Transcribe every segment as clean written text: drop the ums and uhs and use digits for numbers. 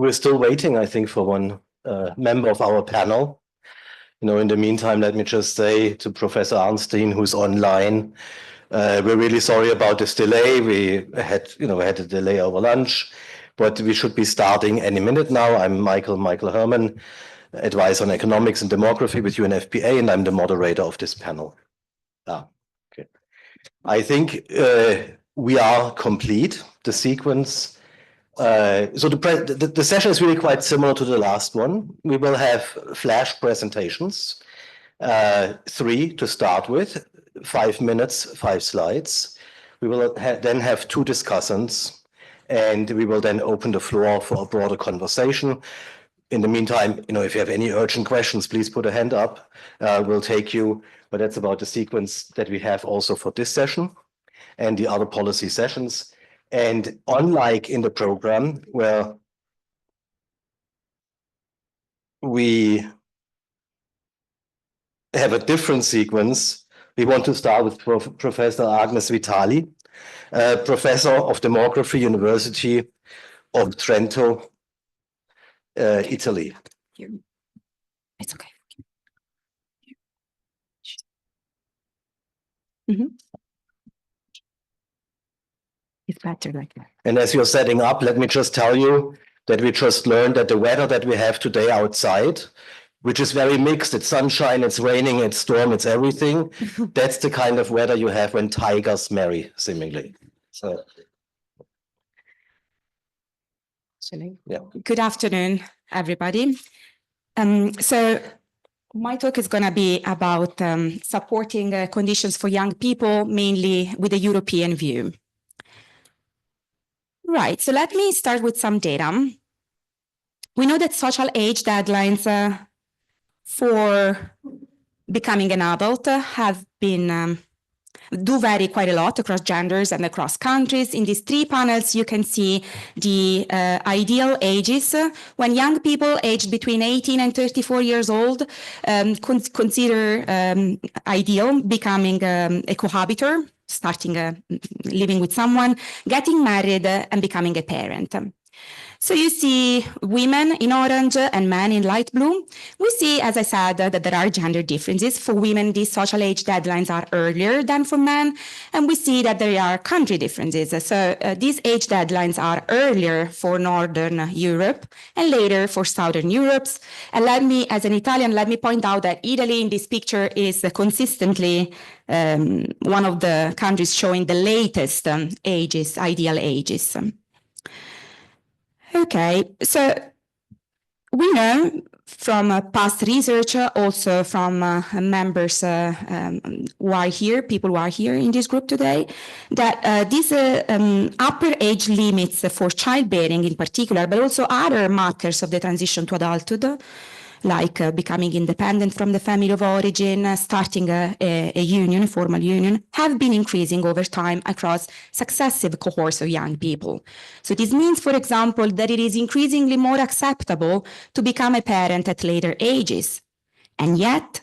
We're still waiting, I think, for one member of our panel. In the meantime, let me just say to Professor Arnstein, who's online, we're really sorry about this delay. We had a delay over lunch, but we should be starting any minute now. I'm Michael Herman, advisor on economics and demography with UNFPA, and I'm the moderator of this panel. Okay. I think we are complete. The sequence. So the session is really quite similar to the last one. We will have flash presentations, 3 to start with, 5 minutes, 5 slides. We will then have 2 discussants, and we will then open the floor for a broader conversation. In the meantime, if you have any urgent questions, please put a hand up. We'll take you. But that's about the sequence that we have also for this session and the other policy sessions. And unlike in the program where we have a different sequence, we want to start with Professor Agnese Vitali, Professor of Demography, University of Trento, Italy. It's okay. It's better like that. And as you're setting up, let me just tell you that we just learned that the weather that we have today outside, which is very mixed, it's sunshine, it's raining, it's storm, it's everything. That's the kind of weather you have when tigers marry, seemingly. So, yeah. Good afternoon, everybody. So my talk is going to be about supporting conditions for young people, mainly with a European view. Right, so let me start with some data. We know that social age deadlines for becoming an adult have been do vary quite a lot across genders and across countries. In these 3 panels, you can see the ideal ages when young people aged between 18 and 34 years old consider ideal becoming a cohabiter, starting living with someone, getting married, and becoming a parent. So you see women in orange and men in light blue. We see, as I said, that there are gender differences. For women, these social age deadlines are earlier than for men. And we see that there are country differences. So these age deadlines are earlier for Northern Europe and later for Southern Europe. And as an Italian, let me point out that Italy in this picture is consistently one of the countries showing the latest ages, ideal ages. Okay, so we know from past research, also from members who are here, people who are here in this group today, that these upper age limits for childbearing in particular, but also other markers of the transition to adulthood, like becoming independent from the family of origin, starting a union, a formal union, have been increasing over time across successive cohorts of young people. So this means, for example, that it is increasingly more acceptable to become a parent at later ages. And yet,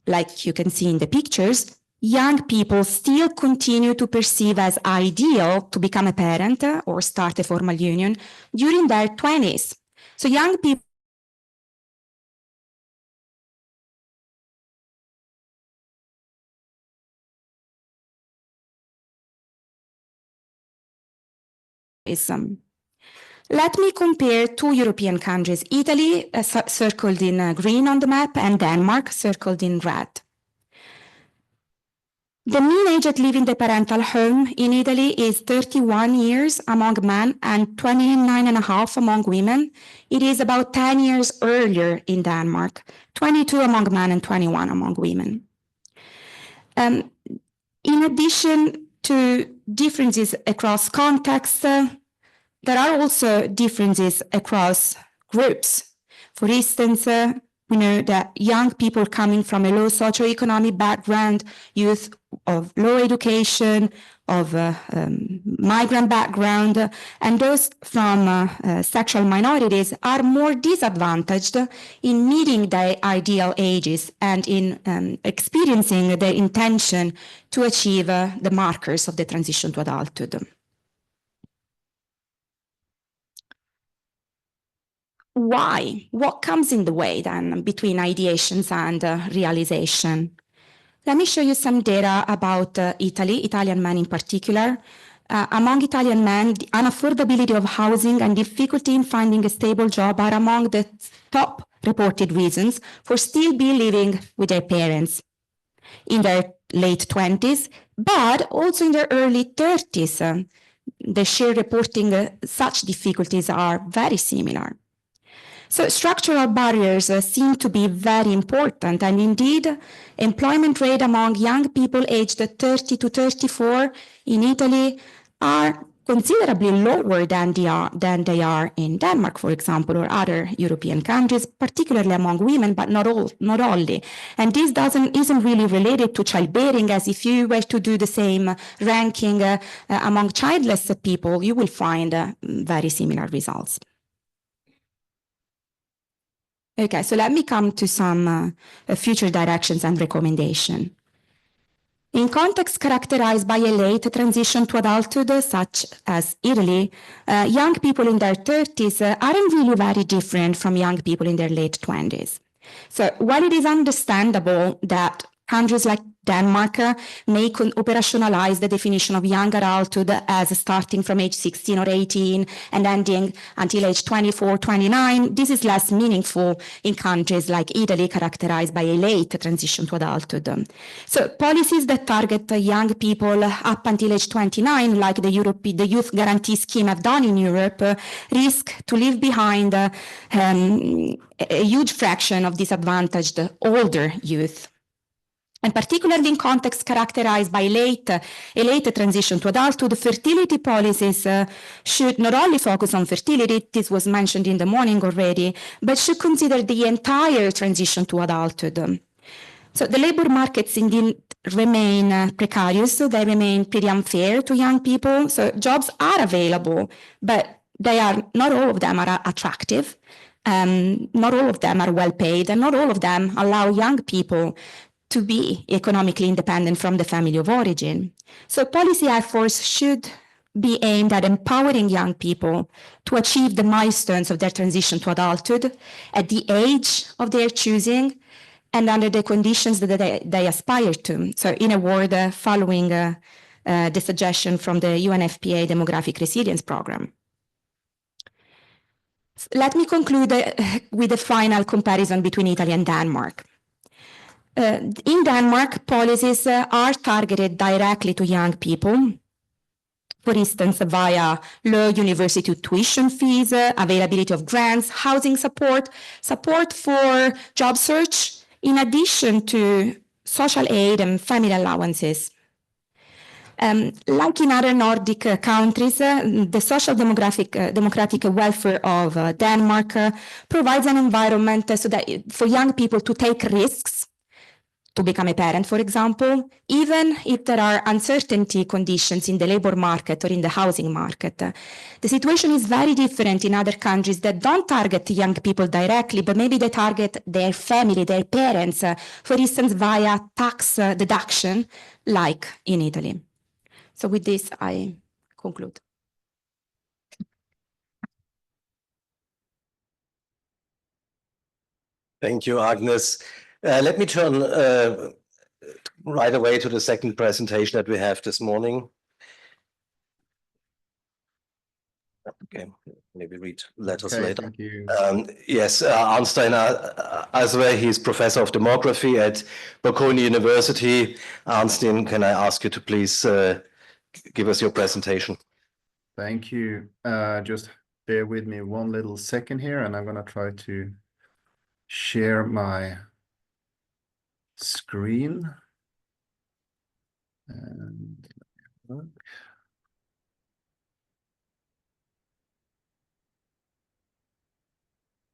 like you can see in the pictures, young people still continue to perceive as ideal to become a parent or start a formal union during their 20s. So young people Let me compare 2 European countries, Italy, circled in green on the map, and Denmark, circled in red. The mean age at leaving the parental home in Italy is 31 years among men and 29.5 among women. It is about 10 years earlier in Denmark, 22 among men and 21 among women. In addition to differences across contexts, there are also differences across groups. For instance, we know that young people coming from a low socioeconomic background, youth of low education, of migrant background, and those from sexual minorities are more disadvantaged in meeting their ideal ages and in experiencing their intention to achieve the markers of the transition to adulthood. why? What comes in the way then between ideations and realization? Let me show you some data about Italian men in particular. Among Italian men, the unaffordability of housing and difficulty in finding a stable job are among the top reported reasons for still be living with their parents in their late 20s, but also in their early 30s. The share reporting such difficulties are very similar. So structural barriers seem to be very important, and indeed, employment rate among young people aged 30 to 34 in Italy are considerably lower than they are in Denmark, for example, or other European countries, particularly among women, but not only. And this isn't really related to childbearing, as if you were to do the same ranking among childless people, you will find very similar results. Okay, so let me come to some future directions and recommendation. In contexts characterized by a late transition to adulthood, such as Italy, young people in their 30s aren't really very different from young people in their late 20s. So while it is understandable that countries like Denmark may operationalize the definition of young adulthood as starting from age 16 or 18 and ending until age 24, 29, this is less meaningful in countries like Italy, characterized by a late transition to adulthood. So policies that target young people up until age 29, like the Youth Guarantee Scheme have done in Europe, risk to leave behind a huge fraction of disadvantaged older youth. And particularly in contexts characterized by a late transition to adulthood, fertility policies should not only focus on fertility, this was mentioned in the morning already, but should consider the entire transition to adulthood. So the labor markets indeed remain precarious, so they remain pretty unfair to young people. So jobs are available, but not all of them are attractive. Not all of them are well paid, and not all of them allow young people to be economically independent from the family of origin. So policy efforts should be aimed at empowering young people to achieve the milestones of their transition to adulthood at the age of their choosing and under the conditions that they aspire to. So in a word, following the suggestion from the UNFPA Demographic Resilience Program. Let me conclude with a final comparison between Italy and Denmark. In Denmark, policies are targeted directly to young people, for instance, via low university tuition fees, availability of grants, housing support, support for job search, in addition to social aid and family allowances. Like in other Nordic countries, the social democratic welfare of Denmark provides an environment so that for young people to take risks, to become a parent, for example, even if there are uncertainty conditions in the labor market or in the housing market. The situation is very different in other countries that don't target young people directly, but maybe they target their family, their parents, for instance, via tax deduction, like in Italy. So with this, I conclude. Thank you, Agnes. Let me turn right away to the second presentation that we have this morning. Okay, maybe read letters later. Thank you. Yes, Arnstein Aassve, he's professor of demography at Bocconi University. Arnstein, can I ask you to please give us your presentation? Thank you. Just bear with me one little second here, and I'm going to try to share my screen. And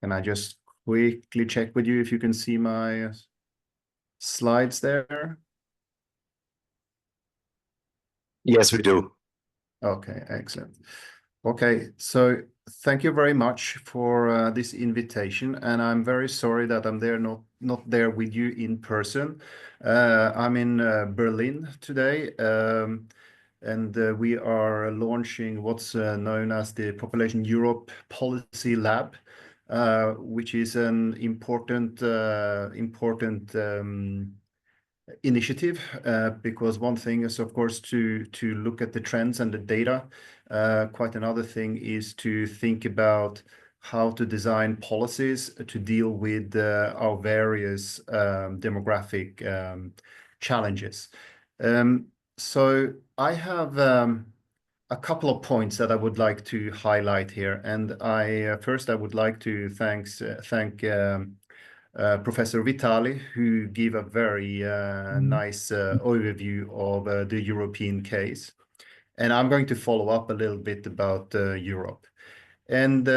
can I just quickly check with you if you can see my slides there? Yes, we do. Okay, excellent. Okay, so thank you very much for this invitation, and I'm very sorry that I'm not there with you in person. I'm in Berlin today, and we are launching what's known as the Population Europe Policy Lab, which is an important initiative, because one thing is, of course, to look at the trends and the data. Quite another thing is to think about how to design policies to deal with our various demographic challenges. So I have a couple of points that I would like to highlight here, and first I would like to thank Professor Vitali, who gave a very nice overview of the European case. And I'm going to follow up a little bit about Europe. And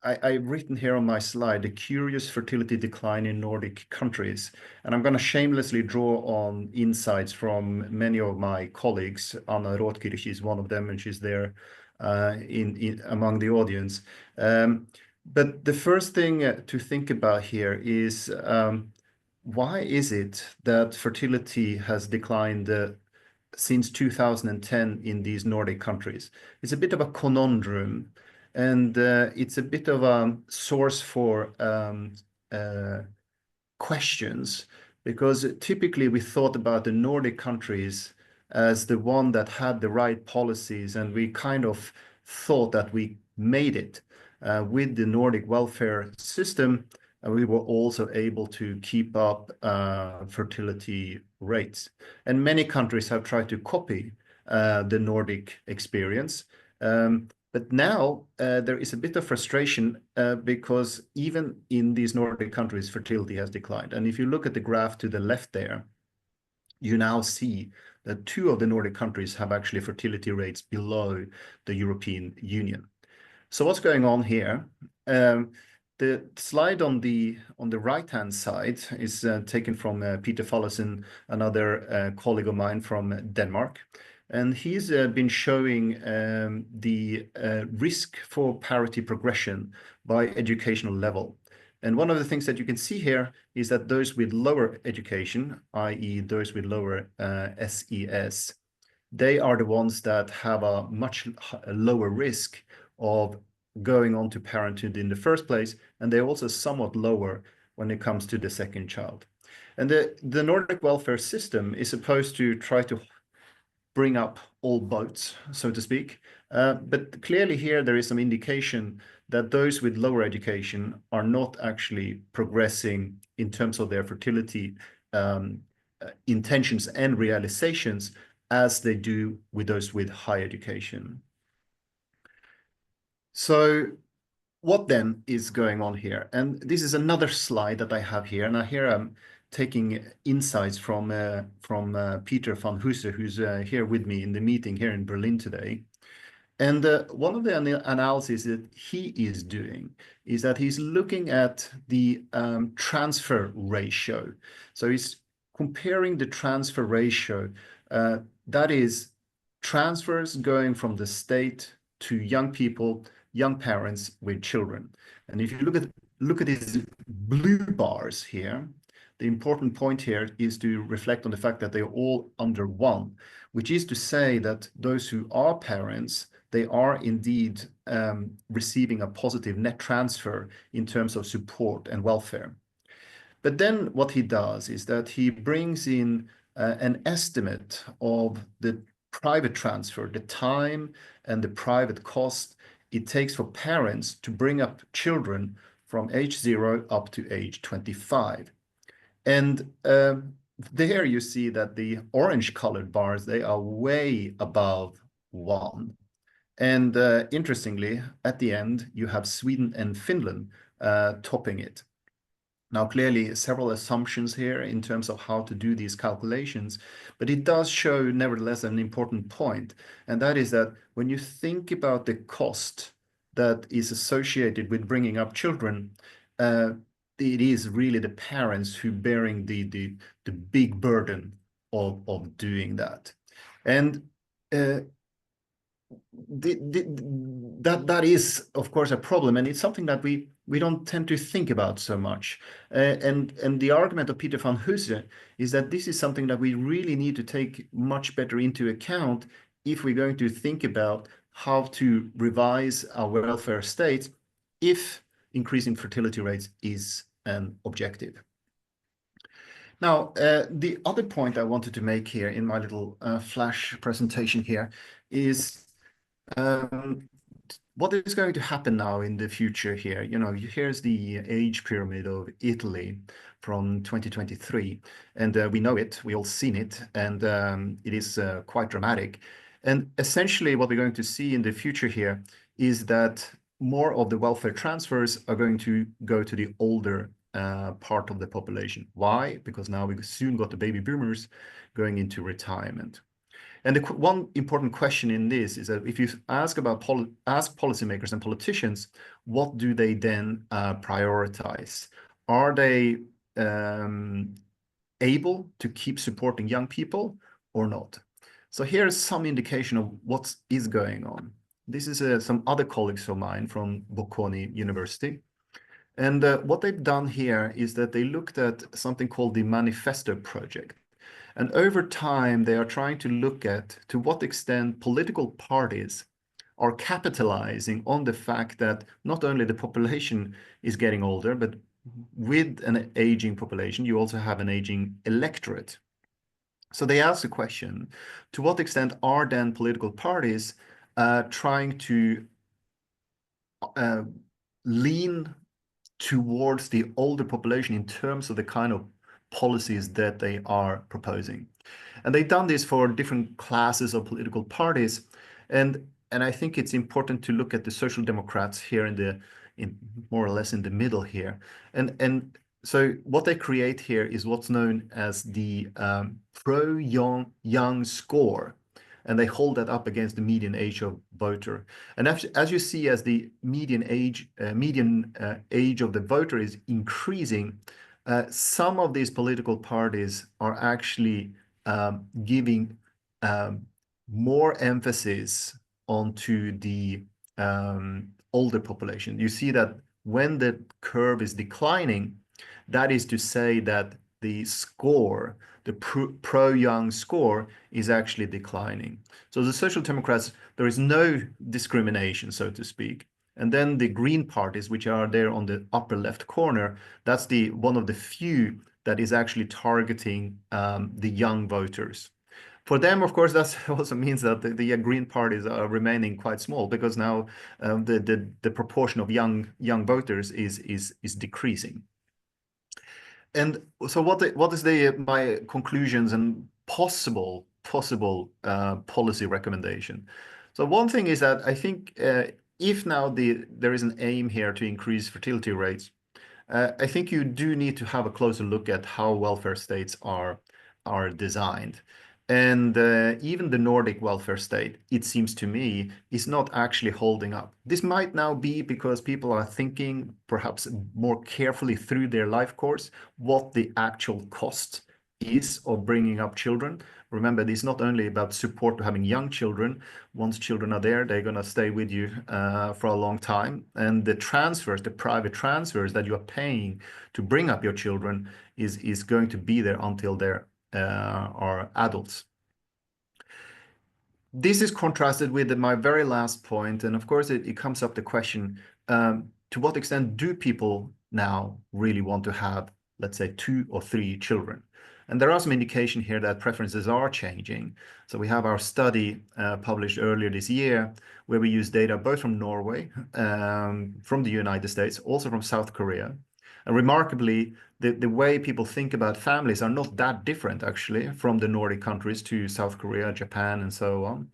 I've written here on my slide, the curious fertility decline in Nordic countries. And I'm going to shamelessly draw on insights from many of my colleagues. Anna Rotkirch is one of them, and she's there among the audience. But the first thing to think about here is why is it that fertility has declined since 2010 in these Nordic countries? It's a bit of a conundrum, and it's a bit of a source for questions, because typically we thought about the Nordic countries as the one that had the right policies, and we kind of thought that we made it with the Nordic welfare system, and we were also able to keep up fertility rates. And many countries have tried to copy the Nordic experience. But now there is a bit of frustration because even in these Nordic countries, fertility has declined. And if you look at the graph to the left there, you now see that 2 of the Nordic countries have actually fertility rates below the European Union. So what's going on here? The slide on the right-hand side is taken from Peter Follesen, another colleague of mine from Denmark. And he's been showing the risk for parity progression by educational level. And one of the things that you can see here is that those with lower education, i.e. those with lower SES, they are the ones that have a much lower risk of going on to parenthood in the first place, and they're also somewhat lower when it comes to the second child. And the Nordic welfare system is supposed to try to bring up all boats, so to speak. But clearly here there is some indication that those with lower education are not actually progressing in terms of their fertility intentions and realizations as they do with those with high education. So what then is going on here? And this is another slide that I have here. And here I'm taking insights from Peter van Husse, who's here with me in the meeting here in Berlin today. And one of the analyses that he is doing is that he's looking at the transfer ratio. So he's comparing the transfer ratio, that is transfers going from the state to young people, young parents with children. And if you look at these blue bars here, the important point here is to reflect on the fact that they are all under 1, which is to say that those who are parents, they are indeed receiving a positive net transfer in terms of support and welfare. But then what he does is that he brings in an estimate of the private transfer, the time and the private cost it takes for parents to bring up children from age 0 up to age 25. And there you see that the orange colored bars, they are way above 1. And interestingly, at the end, you have Sweden and Finland topping it. Now, clearly, several assumptions here in terms of how to do these calculations, but it does show, nevertheless, an important point. And that is that when you think about the cost that is associated with bringing up children, it is really the parents who bearing the big burden of doing that. And that is, of course, a problem, and it's something that we don't tend to think about so much. And the argument of Peter van Husse is that this is something that we really need to take much better into account if we're going to think about how to revise our welfare state if increasing fertility rates is an objective. Now, the other point I wanted to make here in my little flash presentation here is what is going to happen now in the future here. You know, here's the age pyramid of Italy from 2023, and we know it, we all seen it, and it is quite dramatic. And essentially what we're going to see in the future here is that more of the welfare transfers are going to go to the older part of the population. Why? Because now we soon got the baby boomers going into retirement. And the one important question in this is that if you ask policymakers and politicians, what do they then prioritize? Are they able to keep supporting young people or not? So here's some indication of what is going on. This is some other colleagues of mine from Bocconi University. And what they've done here is that they looked at something called the Manifesto Project. And over time, they are trying to look at to what extent political parties are capitalizing on the fact that not only the population is getting older, but with an aging population, you also have an aging electorate. So they asked the question, to what extent are then political parties trying to lean towards the older population in terms of the kind of policies that they are proposing? And they've done this for different classes of political parties. And I think it's important to look at the Social Democrats here in more or less in the middle here. And so what they create here is what's known as the pro-young score. And they hold that up against the median age of voter. And as you see, as the median age of the voter is increasing, some of these political parties are actually giving more emphasis onto the older population. You see that when the curve is declining, that is to say that the score, the pro-young score, is actually declining. So the Social Democrats, there is no discrimination, so to speak. And then the Green parties, which are there on the upper left corner, that's one of the few that is actually targeting the young voters. For them, of course, that also means that the Green parties are remaining quite small, because now the proportion of young voters is decreasing. And so what is my conclusions and possible policy recommendation? So one thing is that I think if now there is an aim here to increase fertility rates, I think you do need to have a closer look at how welfare states are designed. And even the Nordic welfare state, it seems to me, is not actually holding up. This might now be because people are thinking perhaps more carefully through their life course what the actual cost is of bringing up children. Remember, this is not only about support to having young children. Once children are there, they're going to stay with you for a long time. And the transfers, the private transfers that you are paying to bring up your children is going to be there until they're are adults. This is contrasted with my very last point, and of course it comes up the question, to what extent do people now really want to have, let's say, 2 or 3 children? And there are some indication here that preferences are changing. So we have our study published earlier this year, where we use data both from Norway, from the United States, also from South Korea. And remarkably, the way people think about families are not that different, actually, from the Nordic countries to South Korea, Japan, and so on.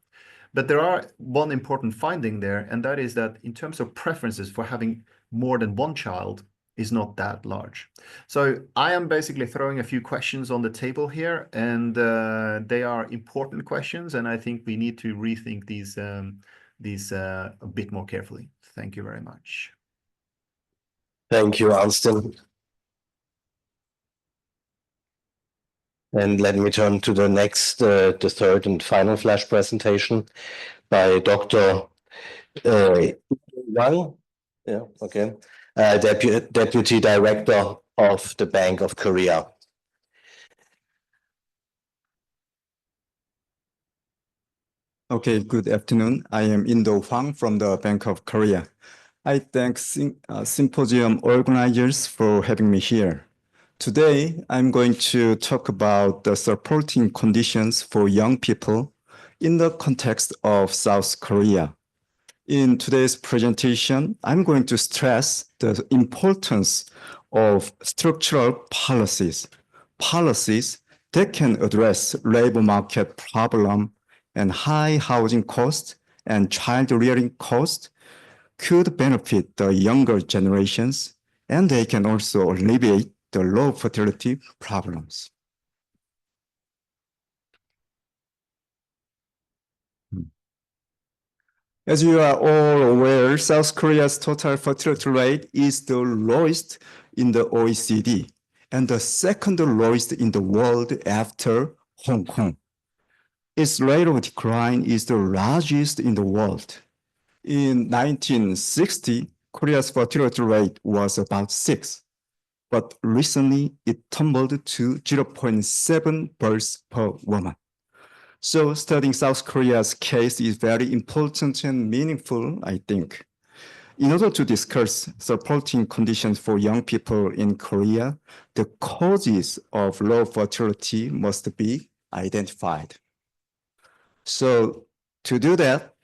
But there are one important finding there, and that is that in terms of preferences for having more than 1 child is not that large. So I am basically throwing a few questions on the table here, and they are important questions, and I think we need to rethink these a bit more carefully. Thank you very much. Thank you, Arnstein. And let me turn to the next, the third and final flash presentation by Dr. Jang, yeah, okay, Deputy Director of the Bank of Korea. Okay, good afternoon. I am Do Hwang from the Bank of Korea. I thank symposium organizers for having me here. Today, I'm going to talk about the supporting conditions for young people in the context of South Korea. In today's presentation, I'm going to stress the importance of structural policies that can address labor market problem and high housing costs and child rearing costs could benefit the younger generations, and they can also alleviate the low fertility problems. As you are all aware, South Korea's total fertility rate is the lowest in the OECD and the second lowest in the world after Hong Kong. Its rate of decline is the largest in the world. In 1960, Korea's fertility rate was about 6, but recently it tumbled to 0.7 births per woman. So studying South Korea's case is very important and meaningful, I think. In order to discuss supporting conditions for young people in Korea, the causes of low fertility must be identified. So to do that,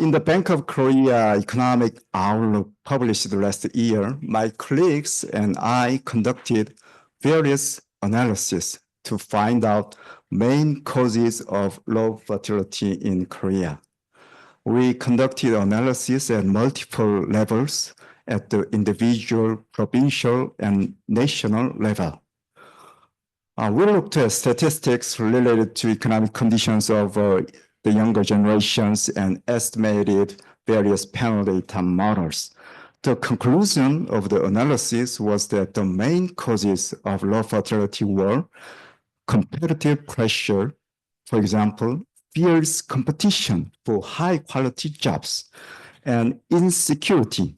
in the Bank of Korea Economic Outlook published last year, my colleagues and I conducted various analyses to find out main causes of low fertility in Korea. We conducted analysis at multiple levels at the individual, provincial, and national level. We looked at statistics related to economic conditions of the younger generations and estimated various panel data models. The conclusion of the analysis was that the main causes of low fertility were competitive pressure, for example, fierce competition for high-quality jobs, and insecurity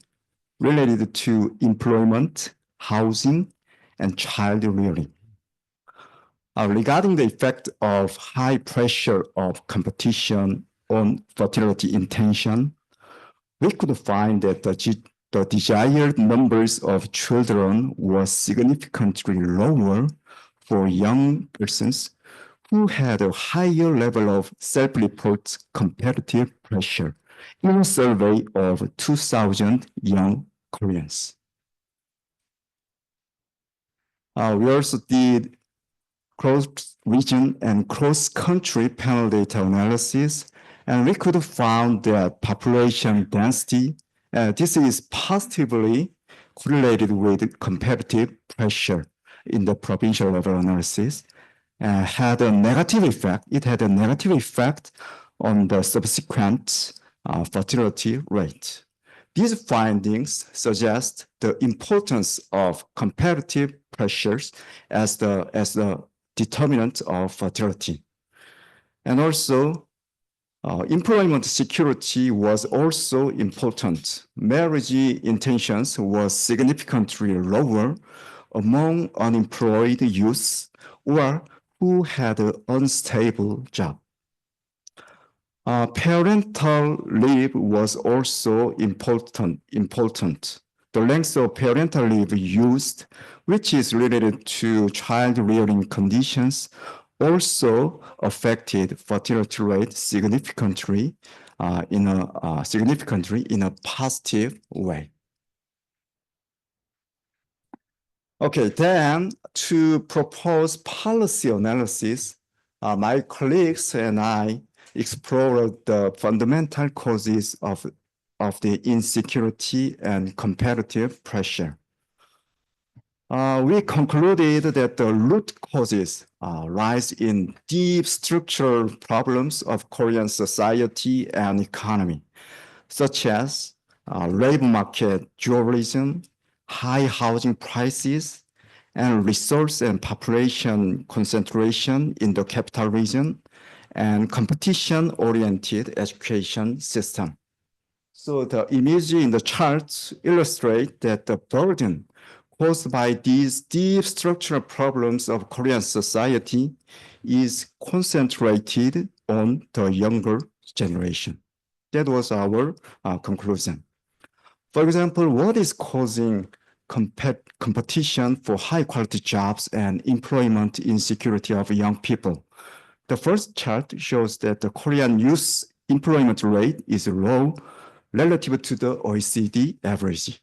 related to employment, housing, and child rearing. Regarding the effect of high pressure of competition on fertility intention, we could find that the desired numbers of children was significantly lower for young persons who had a higher level of self-report competitive pressure in a survey of 2,000 young Koreans. We also did cross-region and cross-country panel data analysis, and we could find that population density, this is positively correlated with competitive pressure in the provincial level analysis, had a negative effect. It had a negative effect on the subsequent fertility rate. These findings suggest the importance of competitive pressures as the determinant of fertility. And also, employment security was also important. Marriage intentions was significantly lower among unemployed youths or who had an unstable job. Parental leave was also important. The length of parental leave used, which is related to child rearing conditions, also affected fertility rate significantly in a positive way. Okay, then to propose policy analysis, my colleagues and I explored the fundamental causes of the insecurity and competitive pressure. We concluded that the root causes lies in deep structural problems of Korean society and economy, such as labor market dualism, high housing prices, and resource and population concentration in the capital region, and competition-oriented education system. So the image in the charts illustrate that the burden caused by these deep structural problems of Korean society is concentrated on the younger generation. That was our conclusion. For example, what is causing competition for high quality jobs and employment insecurity of young people? The first chart shows that the Korean youth employment rate is low relative to the OECD average.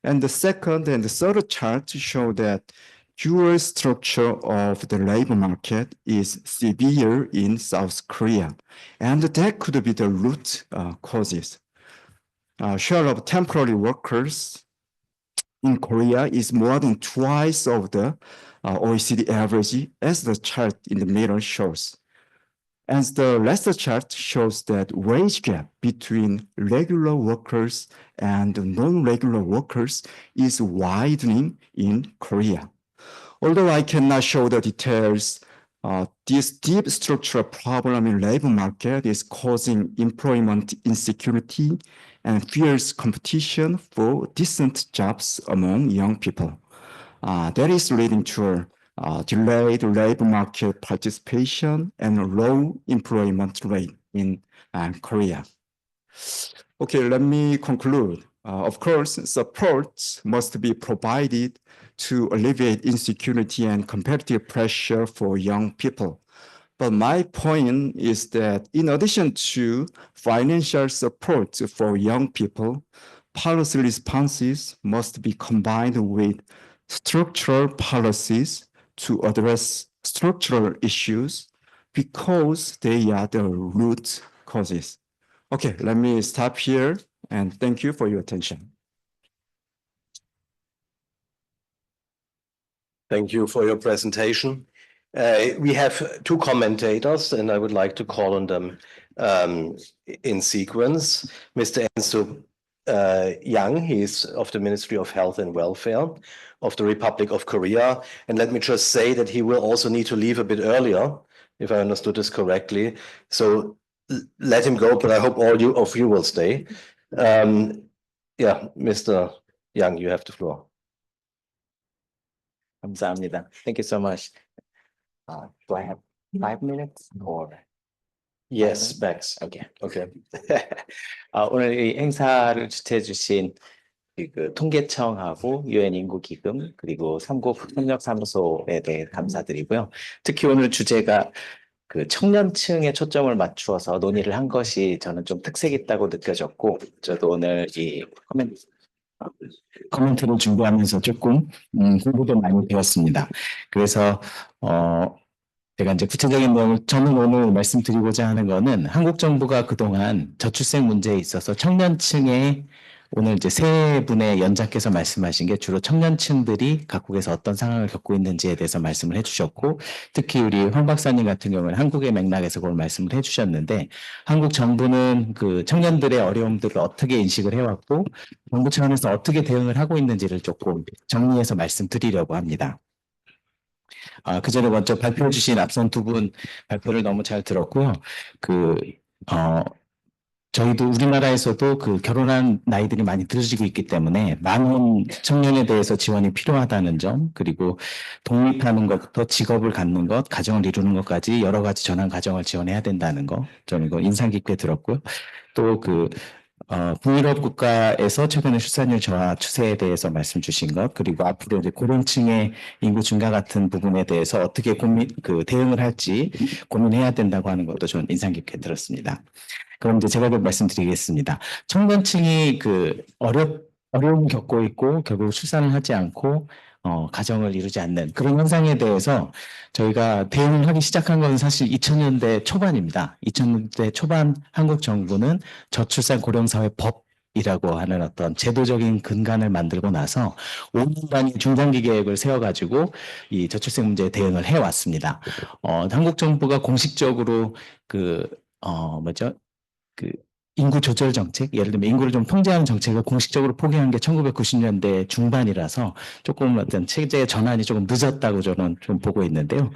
And the second and the third chart show that dual structure of the labor market is severe in South Korea, and that could be the root causes. Share of temporary workers in Korea is more than twice of the OECD average, as the chart in the middle shows. And the last chart shows that wage gap between regular workers and non-regular workers is widening in Korea. Although I cannot show the details, this deep structural problem in labor market is causing employment insecurity and fierce competition for decent jobs among young people. That is leading to delayed labor market participation and low employment rate in Korea. Okay, let me conclude. Of course, support must be provided to alleviate insecurity and competitive pressure for young people. But my point is that in addition to financial support for young people, policy responses must be combined with structural policies to address structural issues because they are the root causes. Okay, let me stop here and thank you for your attention. Thank you for your presentation. We have two commentators, and I would like to call on them in sequence. Mr. Eunsup Jang, he's of the Ministry of Health and Welfare of the Republic of Korea. And let me just say that he will also need to leave a bit earlier, if I understood this correctly. So let him go, but I hope all of you will stay. Yeah, Mr. Jang, you have the floor. 감사합니다. Thank you so much. Do I have 5 minutes or? Yes, Max. Okay. Okay. 오늘 이 행사를 주최해 주신 그 통계청하고 유엔 인구기금 그리고 삼국협력사무소에 대해 감사드리고요. 특히 오늘 주제가 그 청년층에 초점을 맞추어서 논의를 한 것이 저는 좀 특색 있다고 느껴졌고, 저도 오늘 이 코멘트를 준비하면서 조금 공부도 많이 되었습니다. 그래서 제가 이제 구체적인 내용을 저는 오늘 말씀드리고자 하는 거는 한국 정부가 그동안 저출생 문제에 있어서 청년층에 오늘 이제 세 분의 연장께서 말씀하신 게 주로 청년층들이 각국에서 어떤 상황을 겪고 있는지에 대해서 말씀을 해주셨고, 특히 우리 황 박사님 같은 경우는 한국의 맥락에서 그걸 말씀을 해주셨는데, 한국 정부는 그 청년들의 어려움들을 어떻게 인식을 해왔고 정부 차원에서 어떻게 대응을 하고 있는지를 조금 정리해서 말씀드리려고 합니다. 그 전에 먼저 발표해 주신 앞선 두 분 발표를 너무 잘 들었고요. 저희도 우리나라에서도 그 결혼한 나이들이 많이 늦어지고 있기 때문에 많은 청년에 대해서 지원이 필요하다는 점, 그리고 독립하는 것부터 직업을 갖는 것, 가정을 이루는 것까지 여러 가지 전환 과정을 지원해야 된다는 거, 저는 이거 인상 깊게 들었고요. 또 북유럽 국가에서 최근에 출산율 저하 추세에 대해서 말씀 주신 것, 그리고 앞으로 이제 고령층의 인구 증가 같은 부분에 대해서 어떻게 대응을 할지 고민해야 된다고 하는 것도 저는 인상 깊게 들었습니다. 그럼 이제 제가 좀 말씀드리겠습니다. 청년층이 어려움을 겪고 있고 결국 출산을 하지 않고 가정을 이루지 않는 그런 현상에 대해서 저희가 대응을 하기 시작한 건 사실 2000년대 초반입니다. 2000년대 초반 한국 정부는 저출산 고령사회 법이라고 하는 어떤 제도적인 근간을 만들고 나서 5년간의 중장기 계획을 세워가지고 이 저출생 문제에 대응을 해왔습니다. 한국 정부가 공식적으로 인구 조절 정책, 예를 들면 인구를 좀 통제하는 정책을 공식적으로 포기한 게 1990년대 중반이라서 조금 어떤 체제의 전환이 조금 늦었다고 저는 좀 보고 있는데요.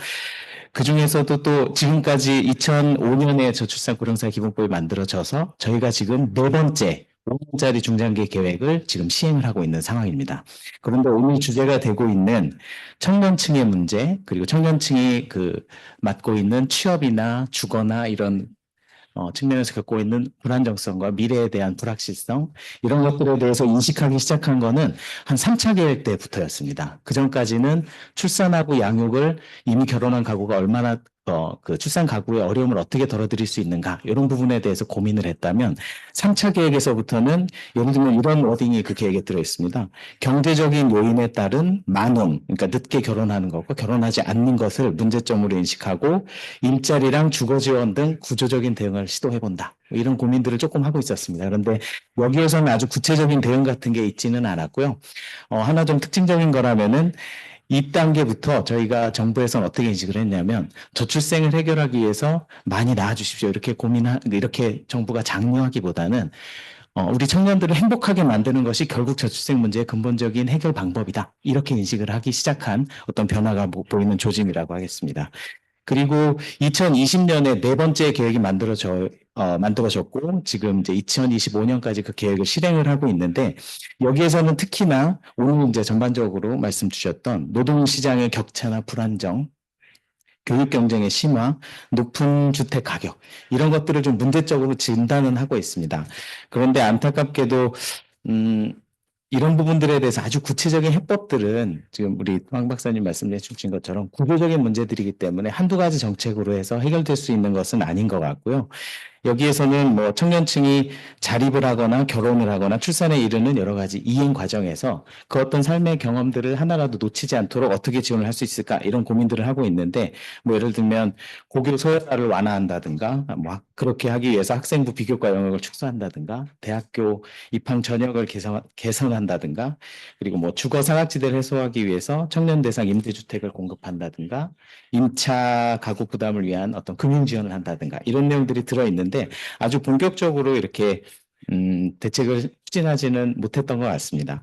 그 중에서도 또 지금까지 2005년에 저출산 고령사회 기본법이 만들어져서 저희가 지금 네 번째 5년짜리 중장기 계획을 지금 시행을 하고 있는 상황입니다. 그런데 오늘 주제가 되고 있는 청년층의 문제, 그리고 청년층이 맡고 있는 취업이나 주거나 이런 측면에서 겪고 있는 불안정성과 미래에 대한 불확실성, 이런 것들에 대해서 인식하기 시작한 거는 한 3차 계획 때부터였습니다. 그 전까지는 출산하고 양육을 이미 결혼한 가구가 얼마나 출산 가구의 어려움을 어떻게 덜어드릴 수 있는가, 이런 부분에 대해서 고민을 했다면 3차 계획에서부터는 예를 들면 이런 워딩이 그 계획에 들어 있습니다. 경제적인 요인에 따른 만혼, 그러니까 늦게 결혼하는 것과 결혼하지 않는 것을 문제점으로 인식하고 일자리랑 주거 지원 등 구조적인 대응을 시도해본다. 이런 고민들을 조금 하고 있었습니다. 그런데 여기에서는 아주 구체적인 대응 같은 게 있지는 않았고요. 하나 좀 특징적인 거라면은 이 단계부터 저희가 정부에서는 어떻게 인식을 했냐면 저출생을 해결하기 위해서 많이 낳아주십시오. 이렇게 정부가 장려하기보다는 우리 청년들을 행복하게 만드는 것이 결국 저출생 문제의 근본적인 해결 방법이다. 이렇게 인식을 하기 시작한 어떤 변화가 보이는 조짐이라고 하겠습니다. 그리고 2020년에 네 번째 계획이 만들어졌고, 지금 이제 2025년까지 그 계획을 실행을 하고 있는데, 여기에서는 특히나 오늘 이제 전반적으로 말씀 주셨던 노동시장의 격차나 불안정, 교육 경쟁의 심화, 높은 주택 가격, 이런 것들을 좀 문제적으로 진단은 하고 있습니다. 그런데 안타깝게도, 이런 부분들에 대해서 아주 구체적인 해법들은 지금 우리 황 박사님 말씀해 주신 것처럼 구조적인 문제들이기 때문에 한두 가지 정책으로 해서 해결될 수 있는 것은 아닌 것 같고요. 여기에서는 뭐 청년층이 자립을 하거나 결혼을 하거나 출산에 이르는 여러 가지 이행 과정에서 그 어떤 삶의 경험들을 하나라도 놓치지 않도록 어떻게 지원을 할 수 있을까, 이런 고민들을 하고 있는데, 뭐 예를 들면 고교 소외화를 완화한다든가, 뭐 그렇게 하기 위해서 학생부 비교과 영역을 축소한다든가, 대학교 입학 전형을 개선한다든가, 그리고 뭐 주거 사각지대를 해소하기 위해서 청년 대상 임대주택을 공급한다든가, 임차 가구 부담을 위한 어떤 금융 지원을 한다든가, 이런 내용들이 들어있는데 아주 본격적으로 이렇게 대책을 추진하지는 못했던 것 같습니다.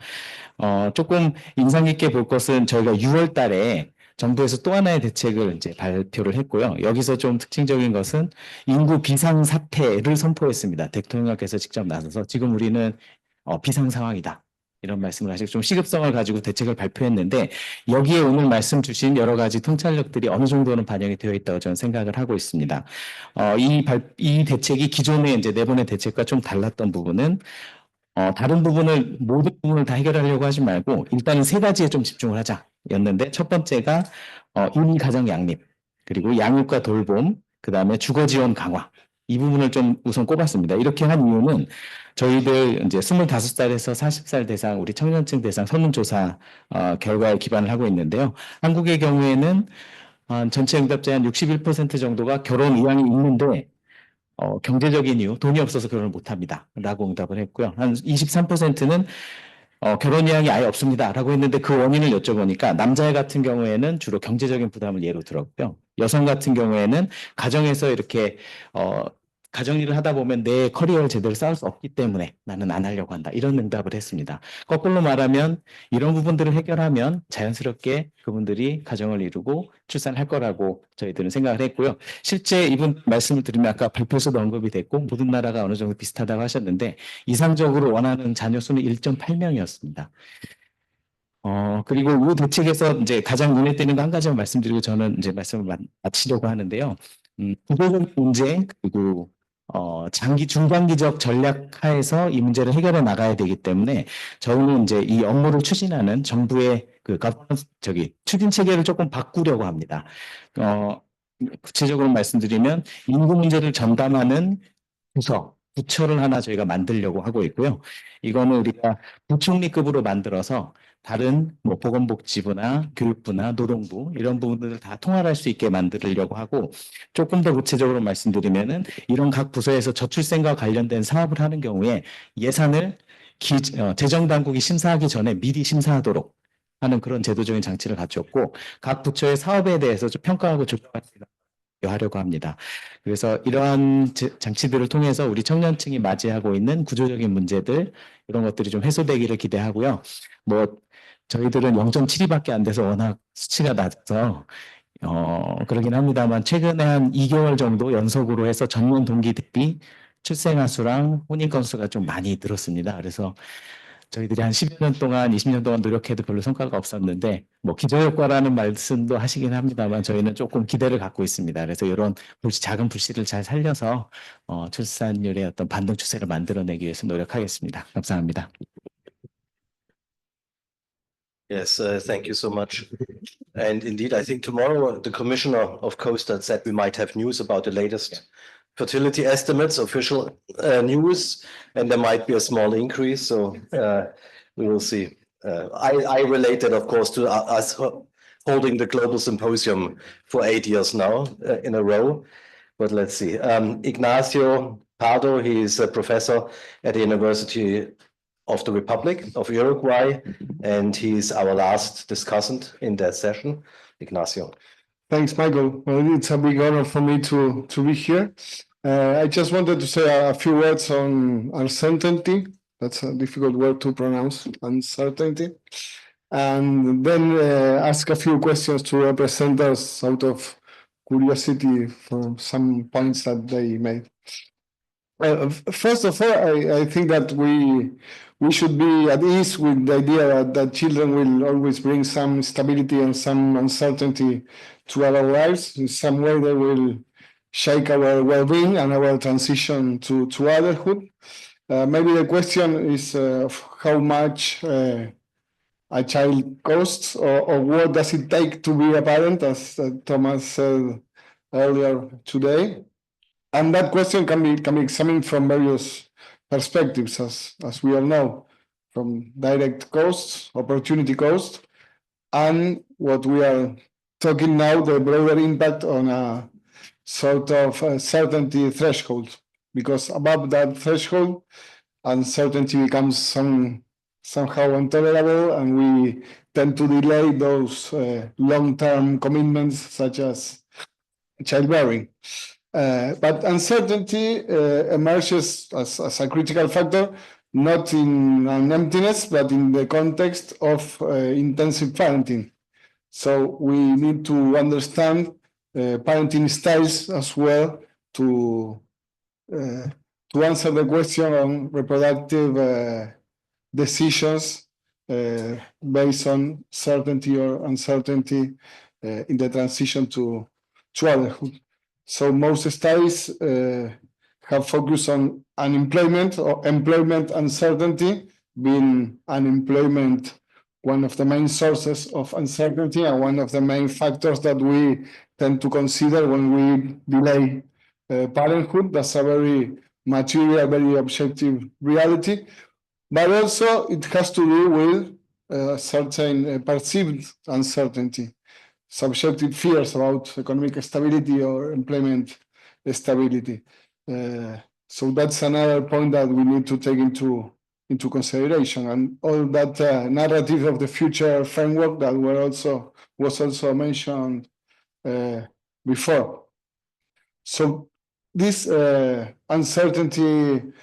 조금 인상 깊게 볼 것은 저희가 6월 달에 정부에서 또 하나의 대책을 이제 발표를 했고요. 여기서 좀 특징적인 것은 인구 비상사태를 선포했습니다. 대통령께서 직접 나서서 지금 우리는 비상 상황이다, 이런 말씀을 하시고 좀 시급성을 가지고 대책을 발표했는데, 여기에 오늘 말씀 주신 여러 가지 통찰력들이 어느 정도는 반영이 되어 있다고 저는 생각을 하고 있습니다. 이 대책이 기존의 이제 네 번의 대책과 좀 달랐던 부분은 다른 부분을, 모든 부분을 다 해결하려고 하지 말고 일단은 세 가지에 좀 집중을 하자였는데, 첫 번째가 일가정 양립, 그리고 양육과 돌봄, 그 다음에 주거 지원 강화, 이 부분을 좀 우선 꼽았습니다. 이렇게 한 이유는 저희들 이제 25살에서 40살 대상, 우리 청년층 대상 설문조사 결과에 기반을 하고 있는데요. 한국의 경우에는 전체 응답자의 한 61% 정도가 결혼 의향이 있는데 경제적인 이유, 돈이 없어서 결혼을 못합니다 라고 응답을 했고요. 한 23%는 결혼 의향이 아예 없습니다 라고 했는데, 그 원인을 여쭤보니까 남자 같은 경우에는 주로 경제적인 부담을 예로 들었고요. 여성 같은 경우에는 가정에서 이렇게 가정일을 하다 보면 내 커리어를 제대로 쌓을 수 없기 때문에 나는 안 하려고 한다, 이런 응답을 했습니다. 거꾸로 말하면 이런 부분들을 해결하면 자연스럽게 그분들이 가정을 이루고 출산을 할 거라고 저희들은 생각을 했고요. 실제 이분 말씀을 드리면 아까 발표에서도 언급이 됐고 모든 나라가 어느 정도 비슷하다고 하셨는데, 이상적으로 원하는 자녀 수는 1.8명이었습니다. 그리고 이 대책에서 이제 가장 눈에 띄는 거 한 가지만 말씀드리고 저는 이제 말씀을 마치려고 하는데요. 구조적 문제, 그리고 중장기적 전략 하에서 이 문제를 해결해 나가야 되기 때문에 저희는 이제 이 업무를 추진하는 정부의 추진 체계를 조금 바꾸려고 합니다. 구체적으로 말씀드리면 인구 문제를 전담하는 부처를 하나 저희가 만들려고 하고 있고요. 이거는 우리가 부총리급으로 만들어서 다른 뭐 보건복지부나 교육부나 노동부 이런 부분들을 다 통할할 수 있게 만들려고 하고, 조금 더 구체적으로 말씀드리면은 이런 각 부서에서 저출생과 관련된 사업을 하는 경우에 예산을 재정당국이 심사하기 전에 미리 심사하도록 하는 그런 제도적인 장치를 갖췄고, 각 부처의 사업에 대해서 좀 평가하고 하려고 합니다. 그래서 이러한 장치들을 통해서 우리 청년층이 맞이하고 있는 구조적인 문제들, 이런 것들이 좀 해소되기를 기대하고요. 뭐 저희들은 0.72밖에 안 돼서 워낙 수치가 낮아서 그러긴 합니다만, 최근에 한 2개월 정도 연속으로 해서 전년 동기 대비 출생아 수랑 혼인 건수가 좀 많이 늘었습니다. 그래서 저희들이 한 10여 년 동안, 20년 동안 노력해도 별로 성과가 없었는데, 뭐 기저효과라는 말씀도 하시긴 합니다만 저희는 조금 기대를 갖고 있습니다. 그래서 이런 작은 불씨를 잘 살려서 출산율의 어떤 반등 추세를 만들어내기 위해서 노력하겠습니다. 감사합니다. Yes, thank you so much. And indeed, I think tomorrow the commissioner of KOSTAT said we might have news about the latest fertility estimates, official news, and there might be a small increase. So we will see. I related, of course, to us holding the Global Symposium for 8 years now in a row. But let's see. Ignacio Pardo, he is a professor at the University of the Republic of Uruguay, and he's our last discussant in that session. Ignacio. Thanks, Michael. Well, it's a big honor for me to be here. I just wanted to say a few words on uncertainty. That's a difficult word to pronounce, uncertainty. And then ask a few questions to representatives out of curiosity for some points that they made. First of all, I think that we should be at ease with the idea that children will always bring some stability and some uncertainty to our lives. In some way, they will shake our well-being and our transition to adulthood. Maybe the question is how much a child costs, or what does it take to be a parent, as Thomas said earlier today. And that question can be examined from various perspectives, as we all know, from direct costs, opportunity cost, and what we are talking now, the broader impact on a sort of certainty threshold, because above that threshold, uncertainty becomes somehow intolerable, and we tend to delay those long-term commitments, such as childbearing. But uncertainty emerges as a critical factor, not in an emptiness, but in the context of intensive parenting. So we need to understand parenting styles as well to answer the question on reproductive decisions based on certainty or uncertainty in the transition to adulthood. So most studies have focused on unemployment or employment uncertainty, being unemployment one of the main sources of uncertainty and one of the main factors that we tend to consider when we delay parenthood. That's a very material, very objective reality. But also it has to do with certain perceived uncertainty, subjective fears about economic stability or employment stability. So that's another point that we need to take into consideration, and all that narrative of the future framework that was also mentioned before. So this uncertainty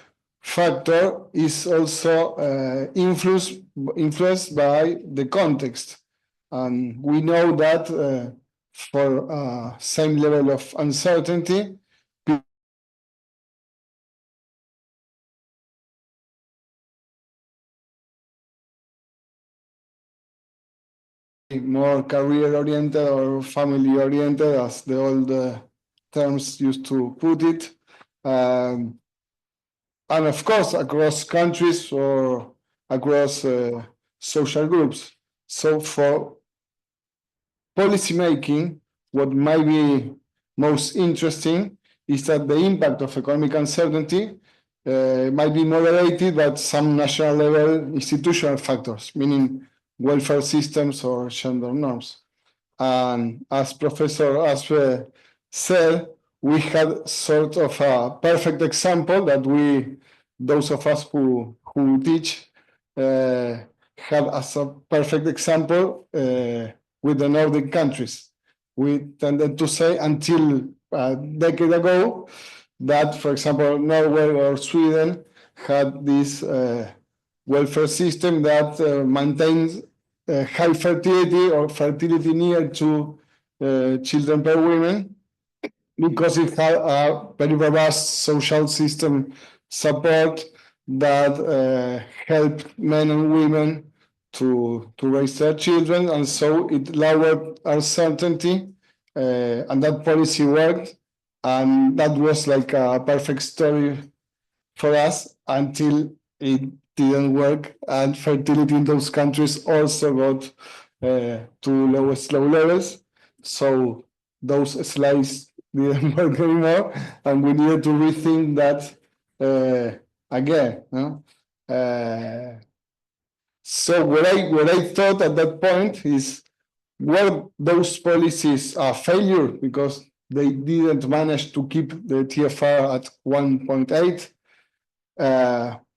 factor is also influenced by the context. And we know that for same level of uncertainty, more career-oriented or family-oriented, as the old terms used to put it. And of course, across countries or across social groups. So for policymaking, what might be most interesting is that the impact of economic uncertainty might be moderated by some national level institutional factors, meaning welfare systems or gender norms. And as Professor Aassve said, we had sort of a perfect example that those of us who teach, have as a perfect example with the Nordic countries. We tended to say until a decade ago that, for example, Norway or Sweden had this welfare system that maintains high fertility or fertility near to children per woman, because it had a very robust social system support that helped men and women to raise their children, and so it lowered uncertainty, and that policy worked, and that was like a perfect story for us until it didn't work, and fertility in those countries also got to low levels. So those slides didn't work anymore, and we needed to rethink that again. No? So what I thought at that point is, were those policies a failure because they didn't manage to keep the TFR at 1.8?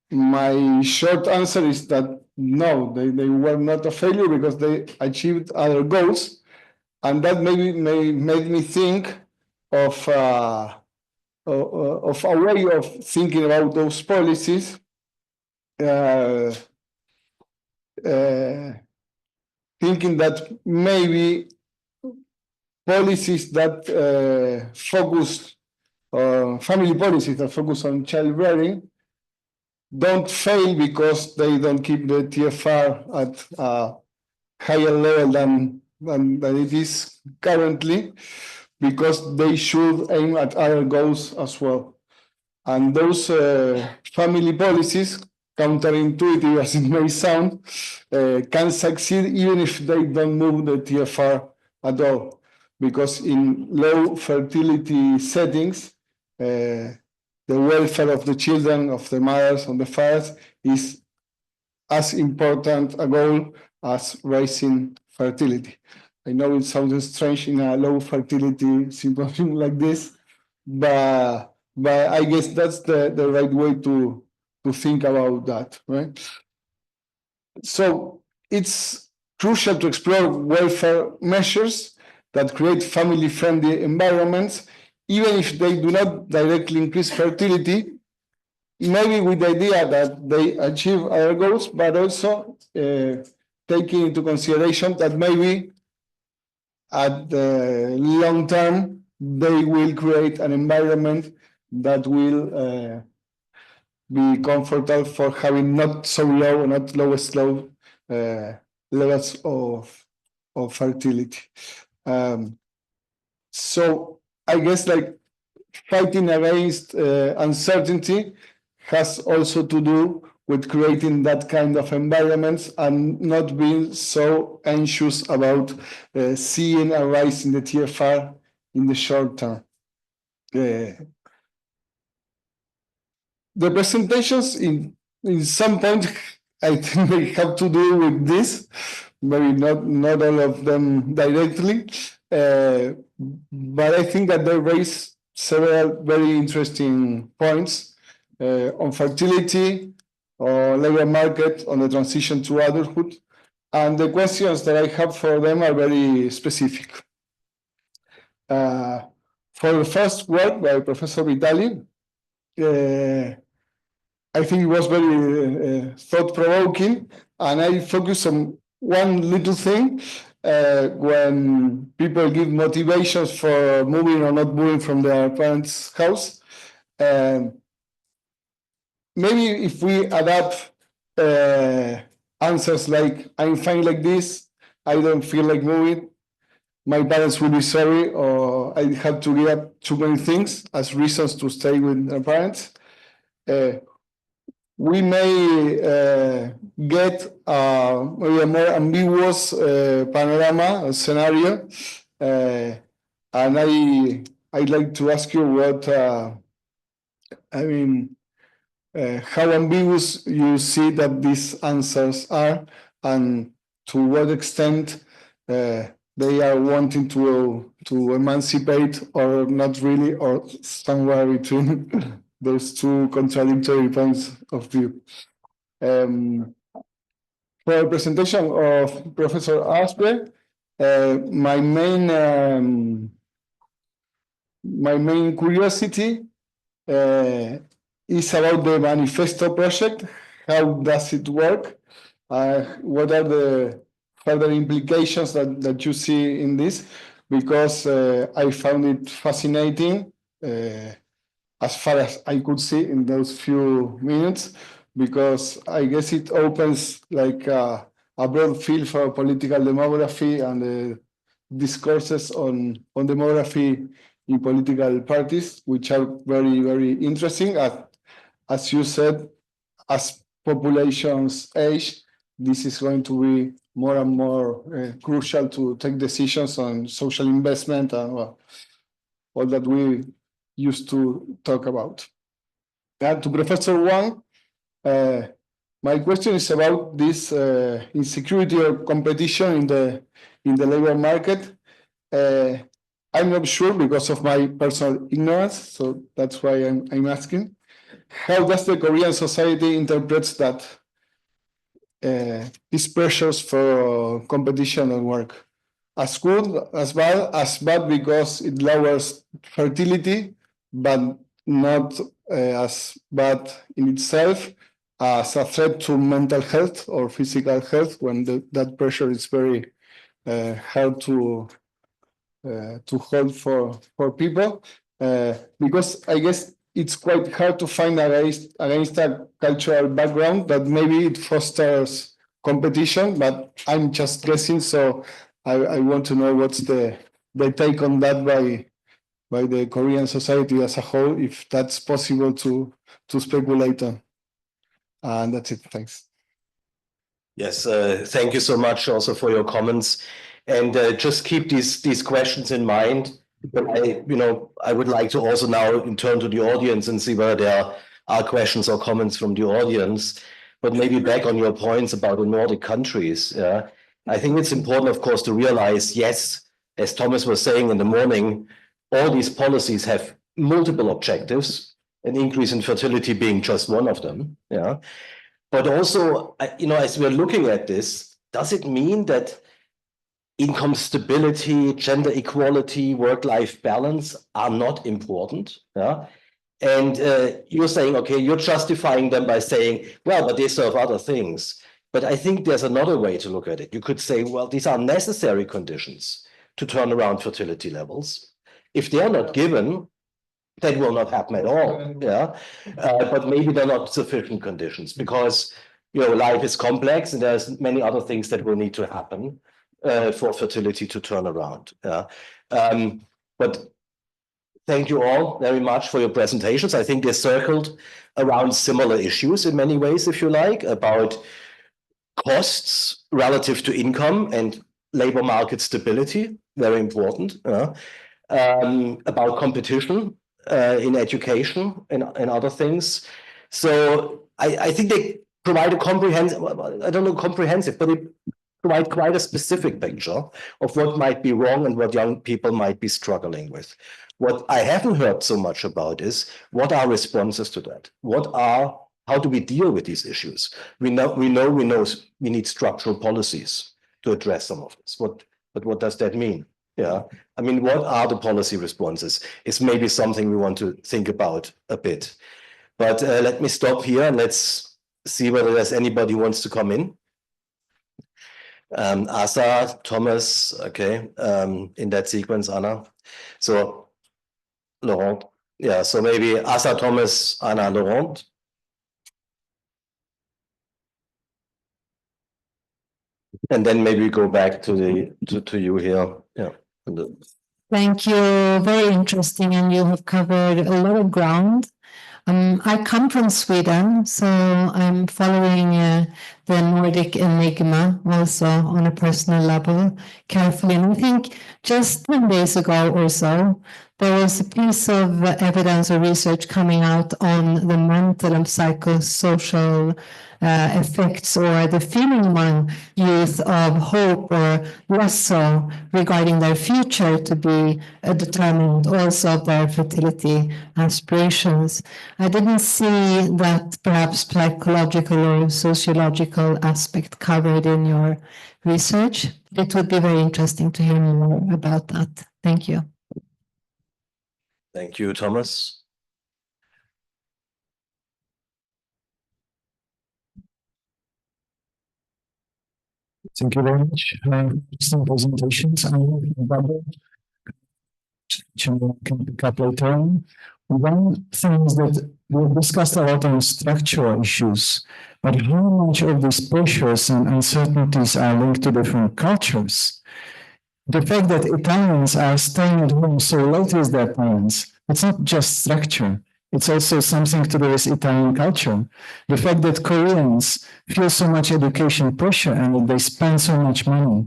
My short answer is that no, they were not a failure because they achieved other goals, and that made me think of a way of thinking about those policies, thinking that maybe policies that focus family policies that focus on childbearing don't fail because they don't keep the TFR at a higher level than it is currently, because they should aim at other goals as well. And those family policies, counterintuitive as it may sound, can succeed even if they don't move the TFR at all. Because in low fertility settings, the welfare of the children, of the mothers, and the fathers is as important a goal as raising fertility. I know it sounds strange in a low fertility symposium like this, but I guess that's the right way to think about that, right? So it's crucial to explore welfare measures that create family-friendly environments, even if they do not directly increase fertility, maybe with the idea that they achieve other goals, but also taking into consideration that maybe at the long term, they will create an environment that will be comfortable for having not so low, not lowest low levels of fertility. So I guess like fighting against uncertainty has also to do with creating that kind of environments and not being so anxious about seeing a rise in the TFR in the short term. The presentations in some point, I think they have to do with this, maybe not all of them directly, but I think that they raise several very interesting points on fertility, on labor market, on the transition to adulthood, and the questions that I have for them are very specific. For the first work by Professor Vitali, I think it was very thought-provoking, and I focus on one little thing. When people give motivations for moving or not moving from their parents' house, maybe if we adapt answers like, I'm fine like this, I don't feel like moving, my parents will be sorry, or I have to give up too many things as reasons to stay with their parents, we may get maybe a more ambiguous panorama, scenario, and I'd like to ask you what, how ambiguous you see that these answers are, and to what extent they are wanting to emancipate or not really, or somewhere between those two contradictory points of view. For the presentation of Professor Aassve, my main curiosity is about the manifesto project. How does it work? What are the further implications that you see in this? because I found it fascinating as far as I could see in those few minutes, because I guess it opens like a broad field for political demography and the discourses on demography in political parties, which are very, very interesting. As you said, as populations age, this is going to be more and more crucial to take decisions on social investment and all that we used to talk about. And to Professor Hwang, my question is about this insecurity or competition in the labor market. I'm not sure because of my personal ignorance, so that's why I'm asking. How does the Korean society interprets that these pressures for competition and work? As good, as bad because it lowers fertility, but not as bad in itself as a threat to mental health or physical health when that pressure is very hard to hold for people. Because I guess it's quite hard to find against a cultural background that maybe it fosters competition, but I'm just guessing, so I want to know what's the take on that by the Korean society as a whole, if that's possible to speculate on. And that's it. Thanks. Yes, thank you so much also for your comments, and just keep these questions in mind. But I would like to also now turn to the audience and see whether there are questions or comments from the audience. But maybe back on your points about the Nordic countries. I think it's important, of course, to realize, yes, as Thomas was saying in the morning, all these policies have multiple objectives, an increase in fertility being just one of them. Yeah. But also, as we're looking at this, does it mean that income stability, gender equality, work-life balance are not important? Yeah. And you're saying, okay, you're justifying them by saying, well, but they serve other things. But I think there's another way to look at it. You could say, well, these are necessary conditions to turn around fertility levels. If they are not given, that will not happen at all. Yeah, but maybe they're not sufficient conditions because life is complex and there's many other things that will need to happen for fertility to turn around. Yeah, but thank you all very much for your presentations. I think they circled around similar issues in many ways, if you like, about costs relative to income and labor market stability, very important. About competition in education and other things. So I think they provide a comprehensive, I don't know comprehensive, but they provide quite a specific picture of what might be wrong and what young people might be struggling with. What I haven't heard so much about is what are responses to that? How do we deal with these issues? We know we need structural policies to address some of this. But what does that mean? Yeah, I mean, what are the policy responses? It's maybe something we want to think about a bit. But let me stop here and let's see whether there's anybody who wants to come in. Asa, Thomas, okay, in that sequence, Anna. So Laurent, yeah, so maybe Asa, Thomas, Anna, Laurent. And then maybe we go back to you here. Yeah. Thank you. Very interesting, and you have covered a lot of ground. I come from Sweden, so I'm following the Nordic enigma also on a personal level carefully. And I think just 10 days ago or so, there was a piece of evidence or research coming out on the mental and psychosocial effects or the feeling among youth of hope or less so regarding their future to be determined also of their fertility aspirations. I didn't see that perhaps psychological or sociological aspect covered in your research. It would be very interesting to hear more about that. Thank you. Thank you, Thomas. Thank you very much for some presentations. I'm which I can pick up later on. One thing is that we've discussed a lot on structural issues, but how much of these pressures and uncertainties are linked to different cultures? The fact that Italians are staying at home so late with their parents, it's not just structure. It's also something to do with Italian culture. The fact that Koreans feel so much education pressure and that they spend so much money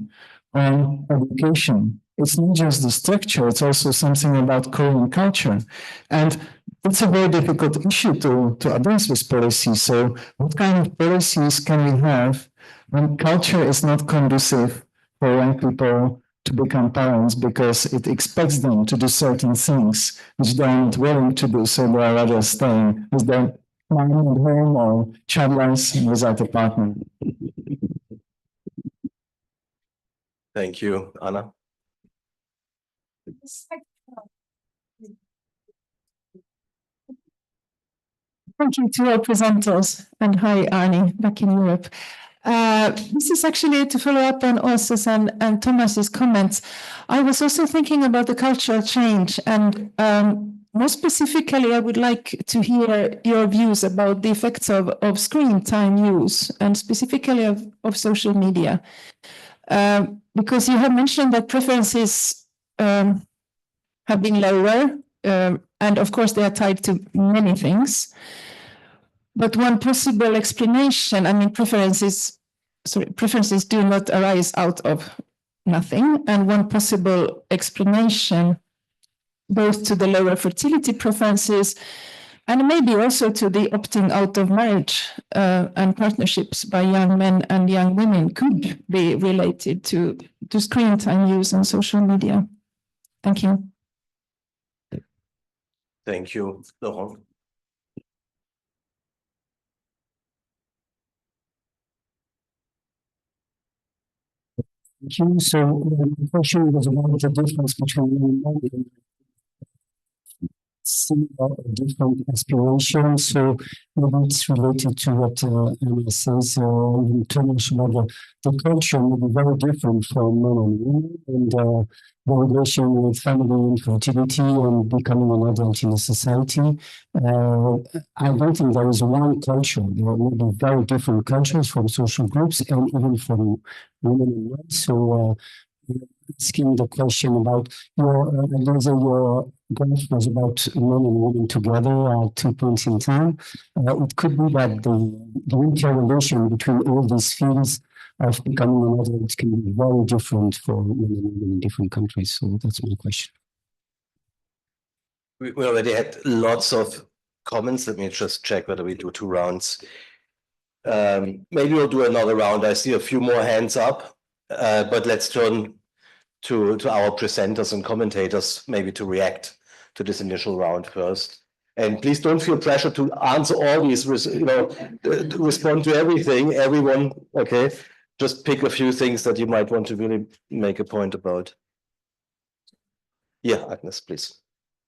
on education. It's not just the structure, it's also something about Korean culture. And it's a very difficult issue to address with policy. So what kind of policies can we have when culture is not conducive for young people to become parents because it expects them to do certain things which they are not willing to do, so they are rather staying with their mom at home or childless without a partner. Thank you, Anna. Thank you to our presenters, and hi, Arnie, back in Europe. This is actually to follow up on Åsa's and Thomas's comments. I was also thinking about the cultural change, and more specifically, I would like to hear your views about the effects of screen time use, and specifically of social media. Because you have mentioned that preferences have been lower, and of course they are tied to many things. But one possible explanation, I mean, preferences do not arise out of nothing. And one possible explanation, both to the lower fertility preferences and maybe also to the opting out of marriage and partnerships by young men and young women, could be related to screen time use on social media. Thank you. Thank you, Laurent. Thank you. So the question was about the difference between men and women. Similar different aspirations. So maybe it's related to what Anna says in terms of the culture may be very different from men and women, and the relation with family and fertility and becoming an adult in a society. I don't think there is one culture. There may be very different cultures from social groups and even from women and men. So asking the question about your graph was about men and women together at 2 points in time. It could be that the interrelation between all these fields of becoming an adult can be very different for men and women in different countries. So that's my question. We already had lots of comments. Let me just check whether we do 2 rounds. Maybe we'll do another round. I see a few more hands up, but let's turn to our presenters and commentators, maybe to react to this initial round first. And please don't feel pressure to answer all these, respond to everything, everyone, okay? Just pick a few things that you might want to really make a point about. Yeah, Agnes, please.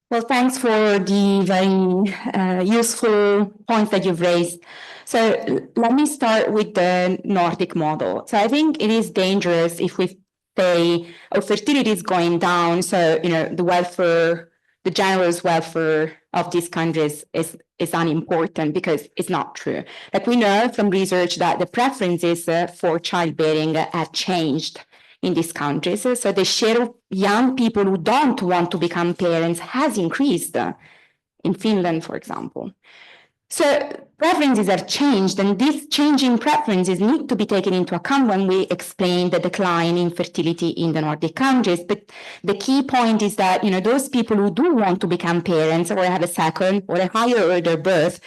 Well, thanks for the very useful points that you've raised. So let me start with the Nordic model. So I think it is dangerous if we say, oh, fertility is going down, so the welfare, the general welfare of these countries is unimportant, because it's not true. Like, we know from research that the preferences for childbearing have changed in these countries. So the share of young people who don't want to become parents has increased in Finland, for example. So preferences have changed, and these changing preferences need to be taken into account when we explain the decline in fertility in the Nordic countries. But the key point is that, those people who do want to become parents or have a second or a higher order birth,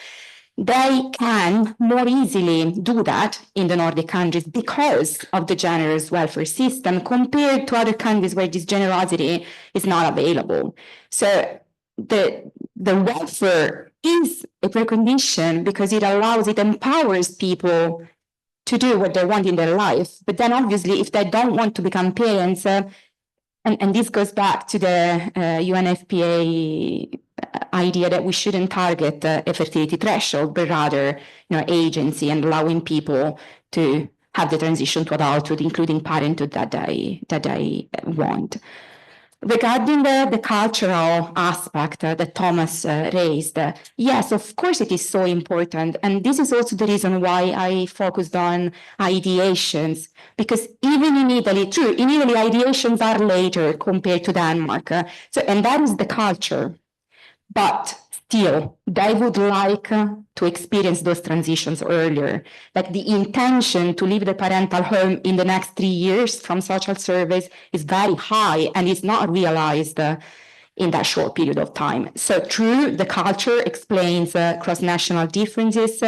they can more easily do that in the Nordic countries because of the generous welfare system, compared to other countries where this generosity is not available. So the welfare is a precondition because it empowers people to do what they want in their life. But then obviously, if they don't want to become parents, and this goes back to the UNFPA idea that we shouldn't target a fertility threshold, but rather, agency, and allowing people to have the transition to adulthood, including parenthood, that they want. Regarding the cultural aspect that Thomas raised, yes, of course it is so important. And this is also the reason why I focused on ideations, because even in Italy, true, in Italy, ideations are later compared to Denmark. And that is the culture. But still, they would like to experience those transitions earlier. Like the intention to leave the parental home in the next 3 years from social service is very high and is not realized in that short period of time. So true, the culture explains cross-national differences,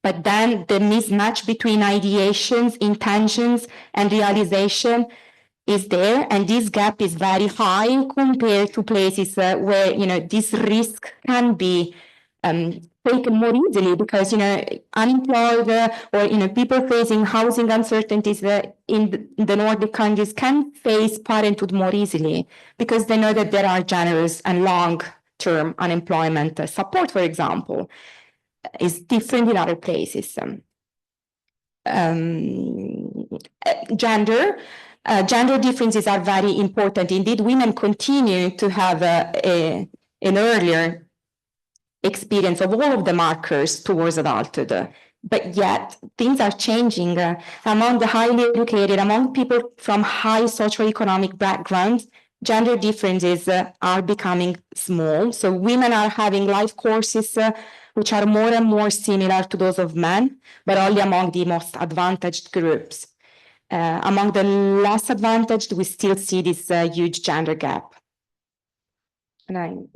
but then the mismatch between ideations, intentions, and realization is there, and this gap is very high compared to places where this risk can be taken more easily, because unemployed or people facing housing uncertainties in the Nordic countries can face parenthood more easily because they know that there are generous and long-term unemployment support, for example, is different in other places. Gender differences are very important. Indeed, women continue to have an earlier experience of all of the markers towards adulthood. But yet, things are changing among the highly educated, among people from high socioeconomic backgrounds. Gender differences are becoming small. So women are having life courses which are more and more similar to those of men, but only among the most advantaged groups. Among the less advantaged, we still see this huge gender gap. And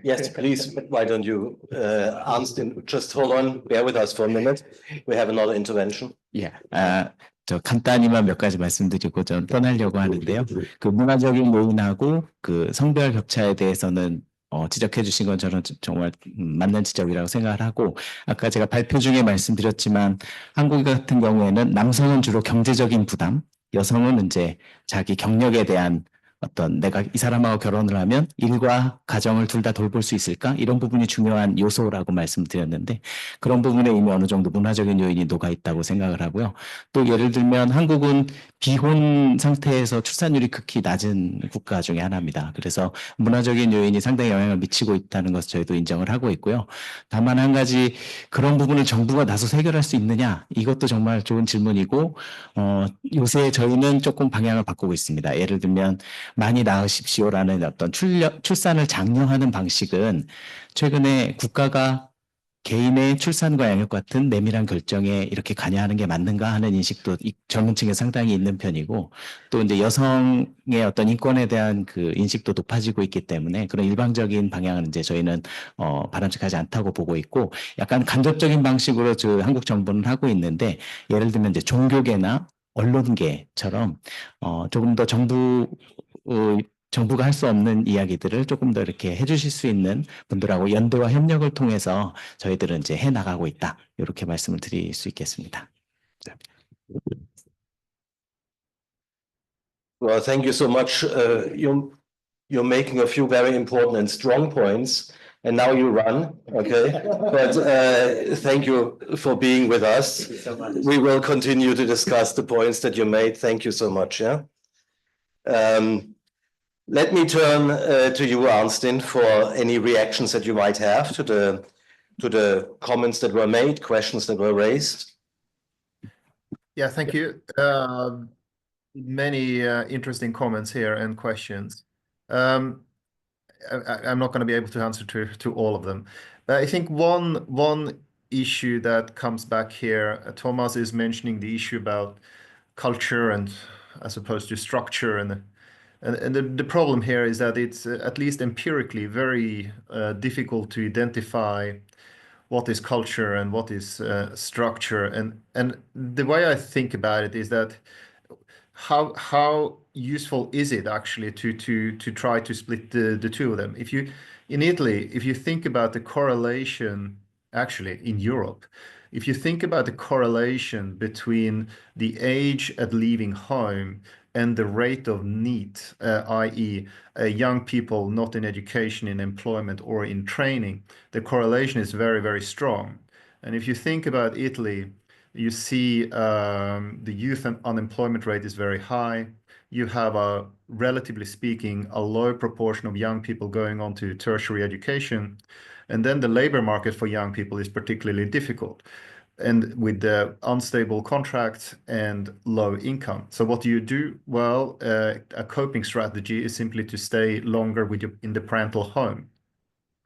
Yes, please. Why don't you, Arnstein, just hold on, bear with us for a minute. We have another intervention. Yeah. 저 간단히만 몇 가지 말씀드리고 좀 떠나려고 하는데요. 그 문화적인 요인하고 그 성별 격차에 대해서는 지적해 주신 건 저는 정말 맞는 지적이라고 생각을 하고, 아까 제가 발표 중에 말씀드렸지만 한국 같은 경우에는 남성은 주로 경제적인 부담, 여성은 이제 자기 경력에 대한 어떤 내가 이 사람하고 결혼을 하면 일과 가정을 둘 다 돌볼 수 있을까? 이런 부분이 중요한 요소라고 말씀드렸는데, 그런 부분에 이미 어느 정도 문화적인 요인이 녹아 있다고 생각을 하고요. 또 예를 들면 한국은 비혼 상태에서 출산율이 극히 낮은 국가 중에 하나입니다. 그래서 문화적인 요인이 상당히 영향을 미치고 있다는 것을 저희도 인정을 하고 있고요. 다만 한 가지, 그런 부분을 정부가 나서서 해결할 수 있느냐? 이것도 정말 좋은 질문이고, 요새 저희는 조금 방향을 바꾸고 있습니다. 예를 들면 많이 낳으십시오라는 어떤 출산을 장려하는 방식은 최근에 국가가 개인의 출산과 양육 같은 내밀한 결정에 이렇게 관여하는 게 맞는가 하는 인식도 젊은 층에 상당히 있는 편이고, 또 이제 여성의 어떤 인권에 대한 그 인식도 높아지고 있기 때문에 그런 일방적인 방향은 이제 저희는 바람직하지 않다고 보고 있고, 약간 간접적인 방식으로 한국 정부는 하고 있는데, 예를 들면 이제 종교계나 언론계처럼 조금 더 정부가 할 수 없는 이야기들을 조금 더 이렇게 해주실 수 있는 분들하고 연대와 협력을 통해서 저희들은 이제 해 나가고 있다. 이렇게 말씀을 드릴 수 있겠습니다. Well, thank you so much. You're making a few very important and strong points, and now you run, okay? But thank you for being with us. We will continue to discuss the points that you made. Thank you so much. Yeah. Let me turn to you, Arnstein, for any reactions that you might have to the comments that were made, questions that were raised. Yeah, thank you. Many interesting comments here and questions. I'm not going to be able to answer to all of them. I think one issue that comes back here, Thomas is mentioning the issue about culture and as opposed to structure, and the problem here is that it's at least empirically very difficult to identify what is culture and what is structure. And the way I think about it is that how useful is it actually to try to split the two of them? In Italy, if you think about the correlation, actually in Europe, if you think about the correlation between the age at leaving home and the rate of NEET, i.e. young people not in education, in employment or in training, the correlation is very, very strong. And if you think about Italy, you see the youth unemployment rate is very high. you have a, relatively speaking, a low proportion of young people going on to tertiary education. And then the labor market for young people is particularly difficult, and with the unstable contracts and low income. So what do you do? Well, a coping strategy is simply to stay longer with in the parental home,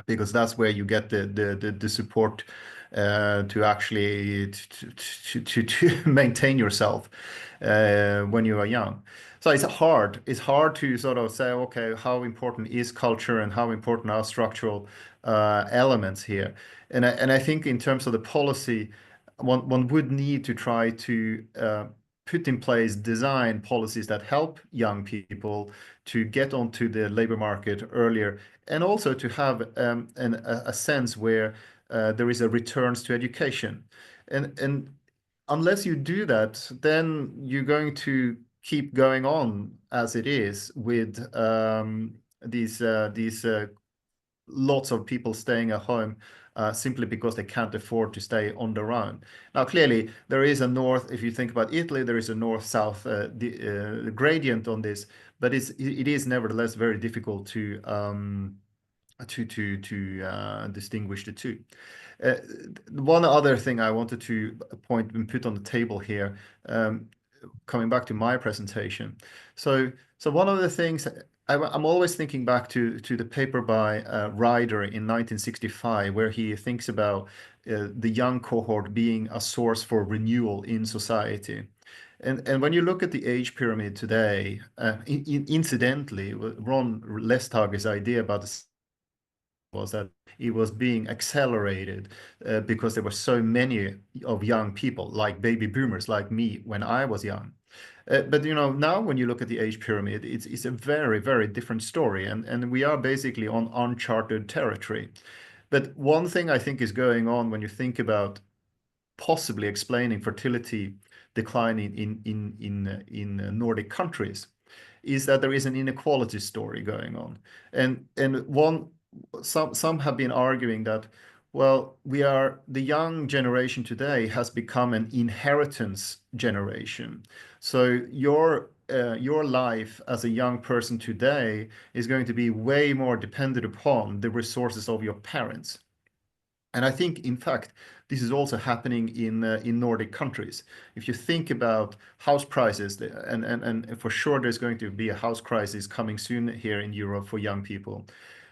because that's where you get the support to actually to maintain yourself when you are young. So it's hard. It's hard to sort of say, okay, how important is culture and how important are structural elements here? And I think in terms of the policy, one would need to try to put in place design policies that help young people to get onto the labor market earlier, and also to have a sense where there is a returns to education. And unless you do that, then you're going to keep going on as it is with these lots of people staying at home simply because they can't afford to stay on their own. Now, clearly, there is a north, if you think about Italy, there is a north-south gradient on this, but it is nevertheless very difficult to distinguish the two. One other thing I wanted to point and put on the table here, coming back to my presentation. So one of the things, I'm always thinking back to the paper by Ryder in 1965, where he thinks about the young cohort being a source for renewal in society. And when you look at the age pyramid today, incidentally, Ron Lestager's idea about this was that it was being accelerated because there were so many of young people, like baby boomers, like me when I was young. But now when you look at the age pyramid, it's a very, very different story, and we are basically on uncharted territory. But one thing I think is going on when you think about possibly explaining fertility decline in Nordic countries is that there is an inequality story going on, and some have been arguing that, well, the young generation today has become an inheritance generation. So your life as a young person today is going to be way more dependent upon the resources of your parents. And I think, in fact, this is also happening in Nordic countries. If you think about house prices, and for sure there's going to be a house crisis coming soon here in Europe for young people,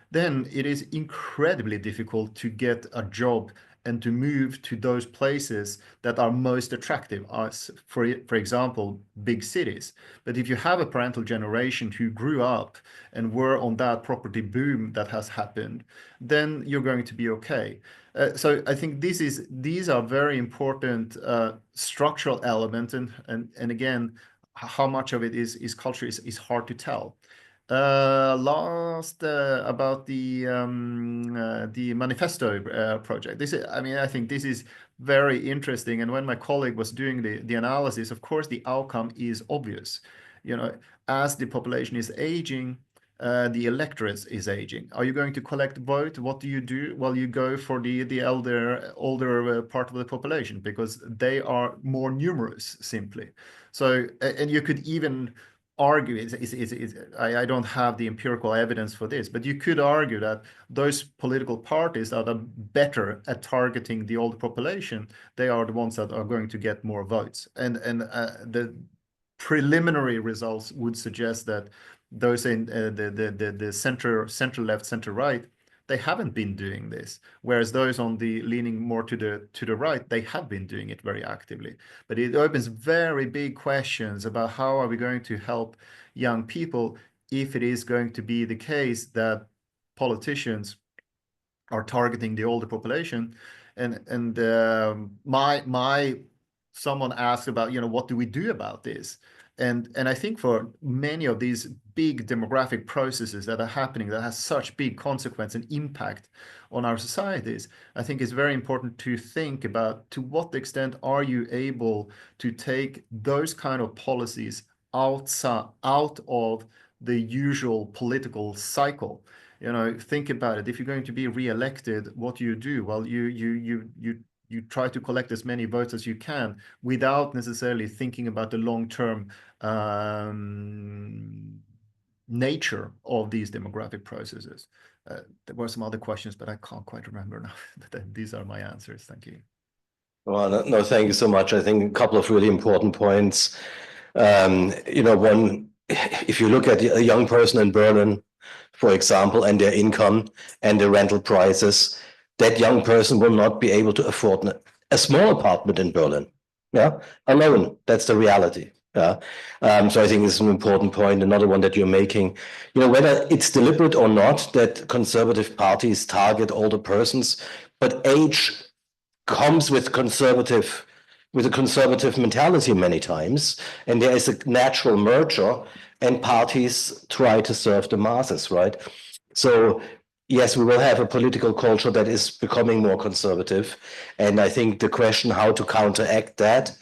then it is incredibly difficult to get a job and to move to those places that are most attractive, as for example, big cities. But if you have a parental generation who grew up and were on that property boom that has happened, then you're going to be okay. So I think these are very important structural elements, and again, how much of it is culture is hard to tell. Last about the manifesto project. I think this is very interesting. And when my colleague was doing the analysis, of course, the outcome is obvious. As the population is aging, the electorate is aging. Are you going to collect vote? What do you do? Well, you go for the older part of the population because they are more numerous, simply. So, and you could even argue, I don't have the empirical evidence for this, but you could argue that those political parties that are better at targeting the older population, they are the ones that are going to get more votes. And the preliminary results would suggest that those in the center left, center right, they haven't been doing this, whereas those on the leaning more to the right, they have been doing it very actively. But it opens very big questions about how are we going to help young people if it is going to be the case that politicians are targeting the older population. And someone asked about, what do we do about this? And I think for many of these big demographic processes that are happening that has such big consequence and impact on our societies, I think it's very important to think about to what extent are you able to take those kind of policies out of the usual political cycle. Think about it. If you're going to be re-elected, what do? Well, you you try to collect as many votes as you can without necessarily thinking about the long-term nature of these demographic processes. There were some other questions, but I can't quite remember now. But these are my answers. Thank you. Well, no, thank you so much. I think a couple of really important points. One, if you look at a young person in Berlin, for example, and their income and the rental prices, that young person will not be able to afford a small apartment in Berlin. Yeah, alone. That's the reality. Yeah. So I think it's an important point. Another one that you're making, whether it's deliberate or not that conservative parties target older persons, but age comes with a conservative mentality many times, and there is a natural merger, and parties try to serve the masses, right? So yes, we will have a political culture that is becoming more conservative, and I think the question how to counteract that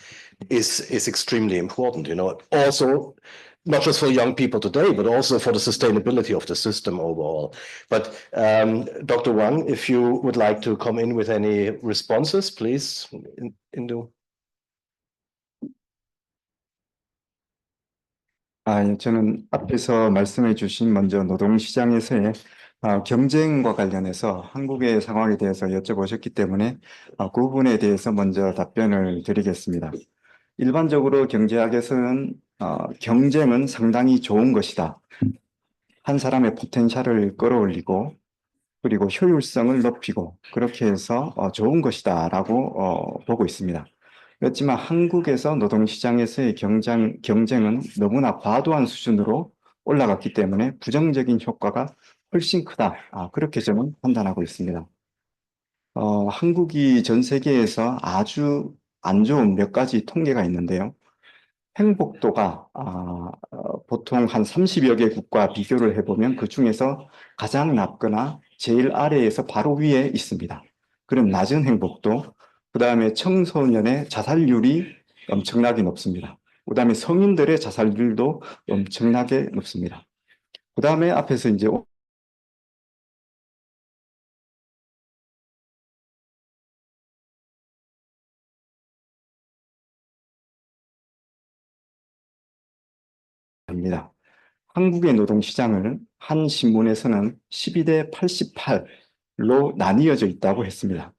is extremely important. Also not just for young people today, but also for the sustainability of the system overall. But Dr. Hwang, if you would like to come in with any responses, please. 저는 앞에서 말씀해 주신 먼저 노동시장에서의 경쟁과 관련해서 한국의 상황에 대해서 여쭤보셨기 때문에 그 부분에 대해서 먼저 답변을 드리겠습니다. 일반적으로 경제학에서는 경쟁은 상당히 좋은 것이다. 한 사람의 포텐셜을 끌어올리고 그리고 효율성을 높이고 그렇게 해서 좋은 것이다 라고 보고 있습니다. 그렇지만 한국에서 노동시장에서의 경쟁은 너무나 과도한 수준으로 올라갔기 때문에 부정적인 효과가 훨씬 크다. 그렇게 저는 판단하고 있습니다. 한국이 전 세계에서 아주 안 좋은 몇 가지 통계가 있는데요. 행복도가 보통 한 30여 개 국가 비교를 해보면 그 중에서 가장 낮거나 제일 아래에서 바로 위에 있습니다. 그럼 낮은 행복도, 그 다음에 청소년의 자살률이 엄청나게 높습니다. 그 다음에 성인들의 자살률도 엄청나게 높습니다. 그 다음에 앞에서 이제 합니다. 한국의 노동시장을 한 신문에서는 12대 88로 나뉘어져 있다고 했습니다.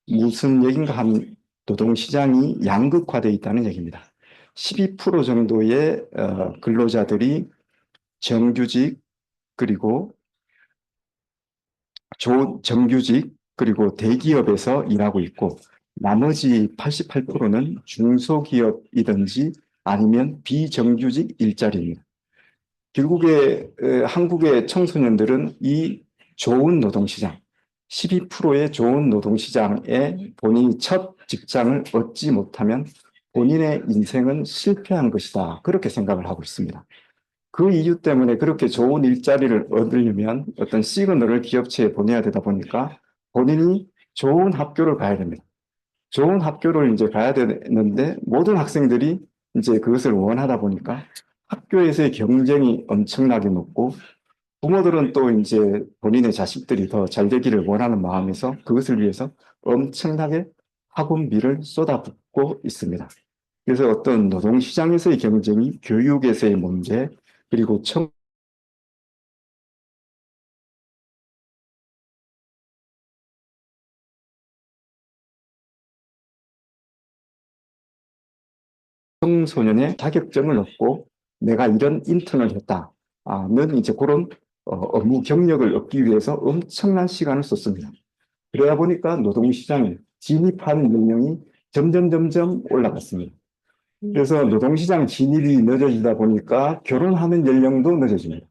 무슨 얘기인가 하면 노동시장이 양극화되어 있다는 얘기입니다. 12% 정도의 근로자들이 정규직 그리고 정규직 그리고 대기업에서 일하고 있고 나머지 88%는 중소기업이든지 아니면 비정규직 일자리입니다. 결국에 한국의 청소년들은 이 좋은 노동시장, 12%의 좋은 노동시장에 본인이 첫 직장을 얻지 못하면 본인의 인생은 실패한 것이다. 그렇게 생각을 하고 있습니다. 그 이유 때문에 그렇게 좋은 일자리를 얻으려면 어떤 시그널을 기업체에 보내야 되다 보니까 본인이 좋은 학교를 가야 됩니다. 좋은 학교를 이제 가야 되는데 모든 학생들이 이제 그것을 원하다 보니까 학교에서의 경쟁이 엄청나게 높고 부모들은 또 이제 본인의 자식들이 더 잘 되기를 원하는 마음에서 그것을 위해서 엄청나게 학원비를 쏟아붓고 있습니다. 그래서 어떤 노동시장에서의 경쟁이 교육에서의 문제 그리고 청소년의 자격증을 얻고 내가 이런 인턴을 했다는 이제 그런 업무 경력을 얻기 위해서 엄청난 시간을 썼습니다. 그러다 보니까 노동시장에 진입하는 연령이 점점 올라갔습니다. 그래서 노동시장 진입이 늦어지다 보니까 결혼하는 연령도 늦어집니다.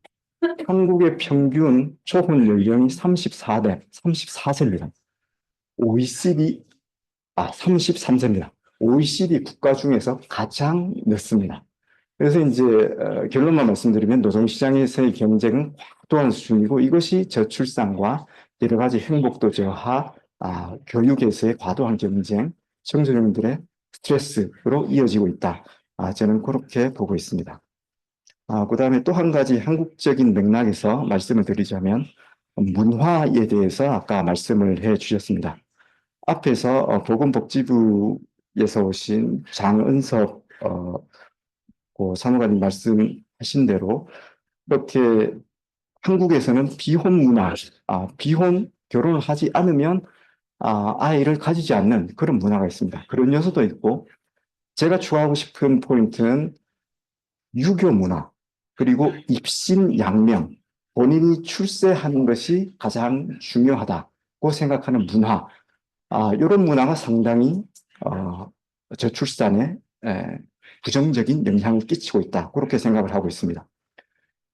한국의 평균 초혼 연령이 34세입니다. OECD, 33세입니다. OECD 국가 중에서 가장 늦습니다. 그래서 이제 결론만 말씀드리면 노동시장에서의 경쟁은 과도한 수준이고 이것이 저출산과 여러 가지 행복도 저하, 교육에서의 과도한 경쟁, 청소년들의 스트레스로 이어지고 있다. 저는 그렇게 보고 있습니다. 그 다음에 또 한 가지 한국적인 맥락에서 말씀을 드리자면 문화에 대해서 아까 말씀을 해 주셨습니다. 앞에서 보건복지부에서 오신 장은섭 그 사무관님 말씀하신 대로 이렇게 한국에서는 비혼 문화, 비혼 결혼을 하지 않으면 아이를 가지지 않는 그런 문화가 있습니다. 그런 요소도 있고, 제가 추가하고 싶은 포인트는 유교 문화, 그리고 입신양명, 본인이 출세하는 것이 가장 중요하다고 생각하는 문화, 이런 문화가 상당히 저출산에 부정적인 영향을 끼치고 있다. 그렇게 생각을 하고 있습니다.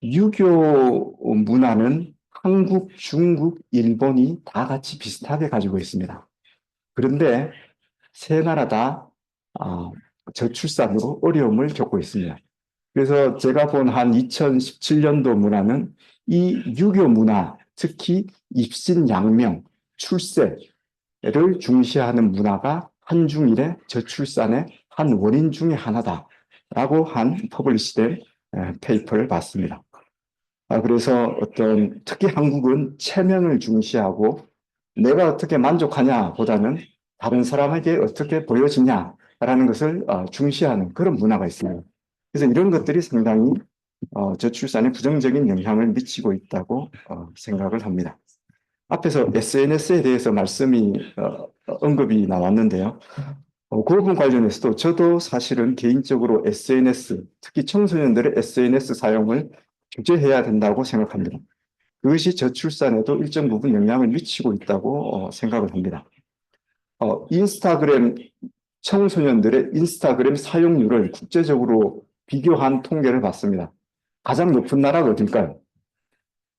유교 문화는 한국, 중국, 일본이 다 같이 비슷하게 가지고 있습니다. 그런데 세 나라 다 저출산으로 어려움을 겪고 있습니다. 그래서 제가 본 한 2017년도 문화는 이 유교 문화, 특히 입신양명, 출세를 중시하는 문화가 한중일의 저출산의 한 원인 중에 하나다라고 한 퍼블리시된 페이퍼를 봤습니다. 그래서 특히 한국은 체면을 중시하고 내가 어떻게 만족하냐 보다는 다른 사람에게 어떻게 보여지냐라는 것을 중시하는 그런 문화가 있습니다. 그래서 이런 것들이 상당히 저출산에 부정적인 영향을 미치고 있다고 생각을 합니다. 앞에서 SNS에 대해서 말씀이 언급이 나왔는데요. 그 부분 관련해서도 저도 사실은 개인적으로 SNS, 특히 청소년들의 SNS 사용을 규제해야 된다고 생각합니다. 그것이 저출산에도 일정 부분 영향을 미치고 있다고 생각을 합니다. 청소년들의 인스타그램 사용률을 국제적으로 비교한 통계를 봤습니다. 가장 높은 나라가 어딜까요?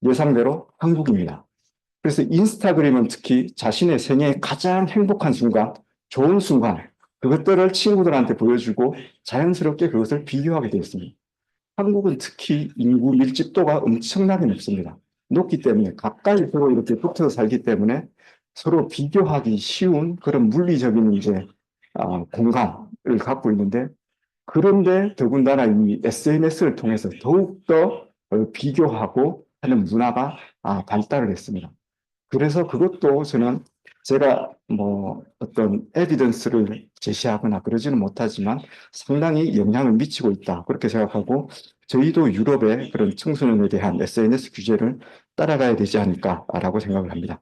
예상대로 한국입니다. 그래서 인스타그램은 특히 자신의 생애의 가장 행복한 순간, 좋은 순간, 그것들을 친구들한테 보여주고 자연스럽게 그것을 비교하게 되었습니다. 한국은 특히 인구 밀집도가 엄청나게 높습니다. 높기 때문에 가까이 서로 이렇게 붙어서 살기 때문에 서로 비교하기 쉬운 그런 물리적인 공간을 갖고 있는데, 그런데 더군다나 이 SNS를 통해서 더욱더 비교하고 하는 문화가 발달을 했습니다. 그래서 그것도 저는 제가 어떤 에비던스를 제시하거나 그러지는 못하지만 상당히 영향을 미치고 있다. 그렇게 생각하고 저희도 유럽의 그런 청소년에 대한 SNS 규제를 따라가야 되지 않을까라고 생각을 합니다.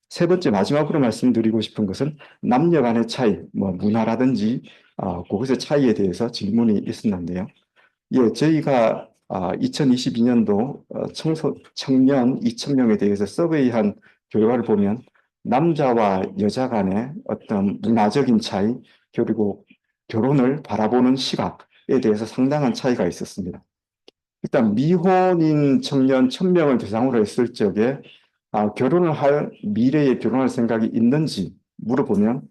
세 번째 마지막으로 말씀드리고 싶은 것은 남녀 간의 차이, 문화라든지 그것의 차이에 대해서 질문이 있었는데요. 예, 저희가 2022년도 청년 2,000명에 대해서 서베이한 결과를 보면 남자와 여자 간의 어떤 문화적인 차이, 그리고 결혼을 바라보는 시각에 대해서 상당한 차이가 있었습니다. 일단 미혼인 청년 1,000명을 대상으로 했을 적에 결혼을 할 미래에 결혼할 생각이 있는지 물어보면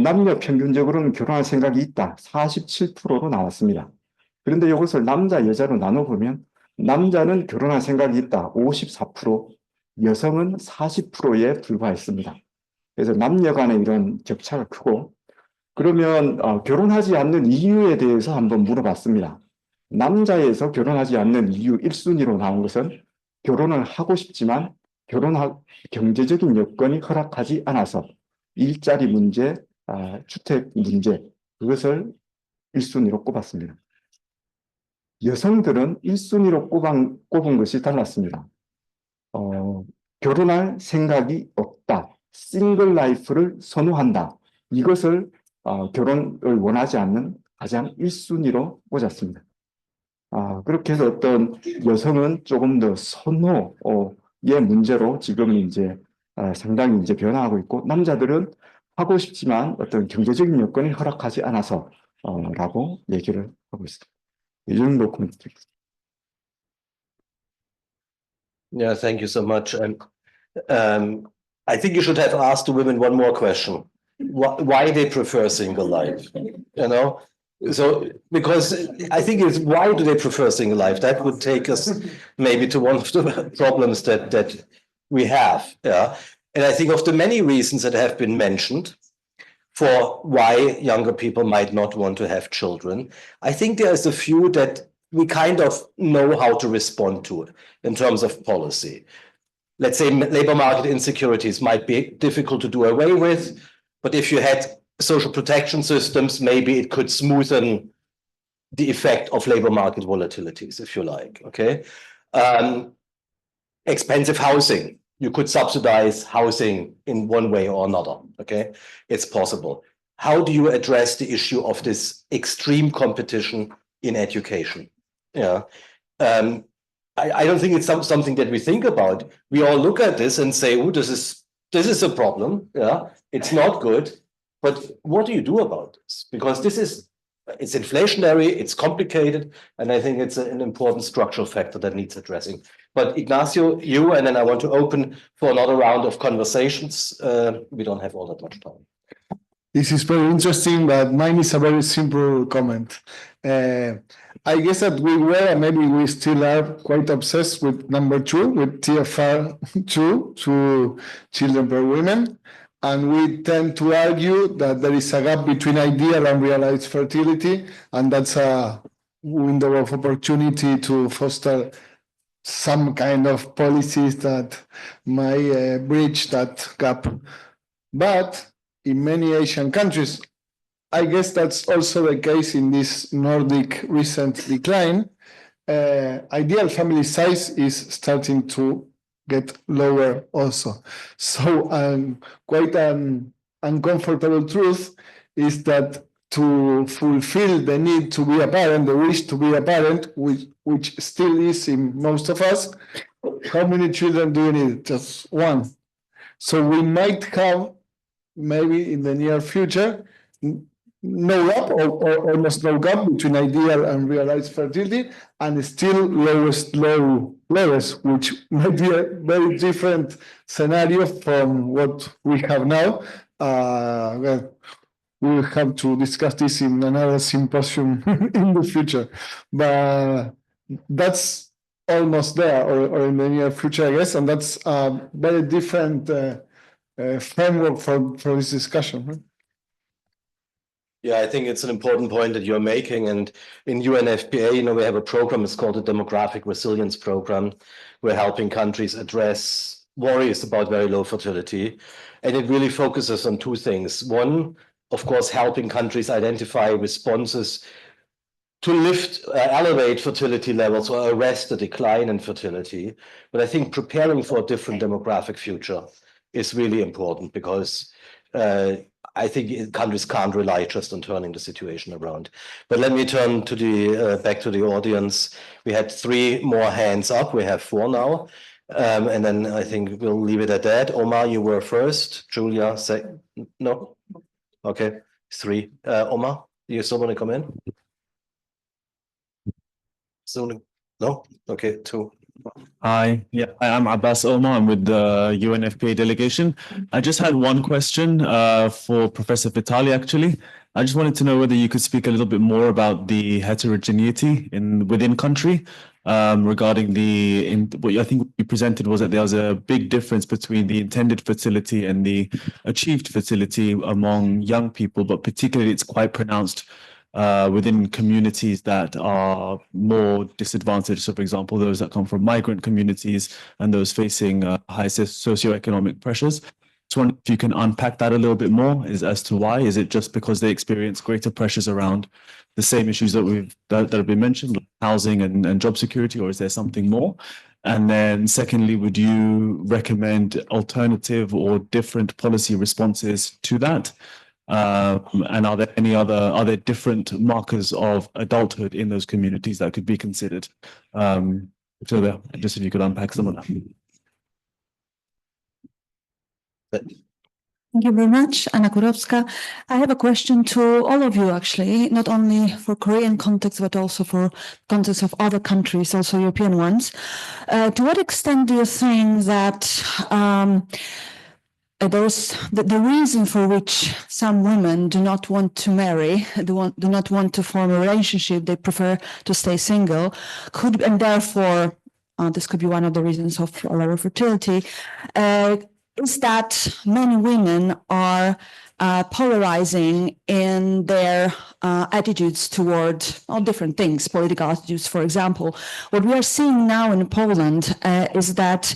남녀 평균적으로는 결혼할 생각이 있다. 47%로 나왔습니다. 그런데 이것을 남자, 여자로 나눠보면 남자는 결혼할 생각이 있다. 54%, 여성은 40%에 불과했습니다. 그래서 남녀 간의 이런 격차가 크고, 그러면 결혼하지 않는 이유에 대해서 한번 물어봤습니다. 남자에서 결혼하지 않는 이유 1순위로 나온 것은 결혼을 하고 싶지만 경제적인 여건이 허락하지 않아서 일자리 문제, 주택 문제, 그것을 1순위로 꼽았습니다. 여성들은 1순위로 꼽은 것이 달랐습니다. 결혼할 생각이 없다. 싱글 라이프를 선호한다. 이것을 결혼을 원하지 않는 가장 1순위로 꽂았습니다. 그렇게 해서 어떤 여성은 조금 더 선호의 문제로 지금은 이제 상당히 이제 변화하고 있고, 남자들은 하고 싶지만 어떤 경제적인 여건이 허락하지 않아서 라고 얘기를 하고 있습니다. 이 정도 코멘트 드리겠습니다. Yeah, thank you so much. I think you should have asked the women one more question. Why they prefer single life, you know? So, because I think it's why do they prefer single life? That would take us maybe to one of the problems that we have. Yeah. And I think of the many reasons that have been mentioned for why younger people might not want to have children, I think there is a few that we kind of know how to respond to in terms of policy. let's say labor market insecurities might be difficult to do away with, but if you had social protection systems, maybe it could smoothen the effect of labor market volatilities, if you like, okay? Expensive housing, you could subsidize housing in one way or another, okay? It's possible. How do you address the issue of this extreme competition in education? Yeah, I don't think it's something that we think about. We all look at this and say, "Oh, this is a problem. Yeah, it's not good." But what do you do about this? Because it's inflationary, it's complicated, and I think it's an important structural factor that needs addressing. But Ignacio, you, and then I want to open for another round of conversations. We don't have all that much time. This is very interesting, but mine is a very simple comment. I guess that we were, and maybe we still are, quite obsessed with number 2, with TFR2, to children per women. And we tend to argue that there is a gap between ideal and realized fertility, and that's a window of opportunity to foster some kind of policies that might bridge that gap. But in many Asian countries, I guess that's also the case in this Nordic recent decline, ideal family size is starting to get lower also. So quite an uncomfortable truth is that to fulfill the need to be a parent, the wish to be a parent, which still is in most of us, how many children do you need? Just one. So we might have, maybe in the near future, no gap or almost no gap between ideal and realized fertility, and still low levels, which might be a very different scenario from what we have now. Well, we'll have to discuss this in another symposium in the future, but that's almost there, or in the near future, I guess, and that's a very different framework for this discussion. Right? Yeah, I think it's an important point that you're making. And in UNFPA, we have a program, it's called the Demographic Resilience Program. We're helping countries address worries about very low fertility. And it really focuses on two things. One, of course, helping countries identify responses to elevate fertility levels or arrest the decline in fertility. But I think preparing for a different demographic future is really important, because I think countries can't rely just on turning the situation around. But let me turn to back to the audience. We had 3 more hands up. We have 4 now. And then I think we'll leave it at that. Omar, you were first. Julia, second. No? Okay, 3. Omar, you still want to come in? Soon? No? Okay, 2. Hi, yeah, I'm Abbas Omar. I'm with the UNFPA delegation. I just had one question for Professor Vitali, actually. I just wanted to know whether you could speak a little bit more about the heterogeneity within country regarding what I think you presented was that there was a big difference between the intended fertility and the achieved fertility among young people, but particularly it's quite pronounced within communities that are more disadvantaged. So, for example, those that come from migrant communities and those facing high socioeconomic pressures. Just wonder if you can unpack that a little bit more as to why. Is it just because they experience greater pressures around the same issues that have been mentioned, like housing and job security, or is there something more? And then secondly, would you recommend alternative or different policy responses to that? And are there different markers of adulthood in those communities that could be considered? So just if you could unpack some of that. Thank you very much, Anna Kurowska. I have a question to all of you, actually, not only for Korean context, but also for context of other countries, also European ones. To what extent do you think that the reason for which some women do not want to marry, do not want to form a relationship, they prefer to stay single, and therefore this could be one of the reasons of lower fertility, is that many women are polarizing in their attitudes toward all different things, political attitudes, for example. What we are seeing now in Poland is that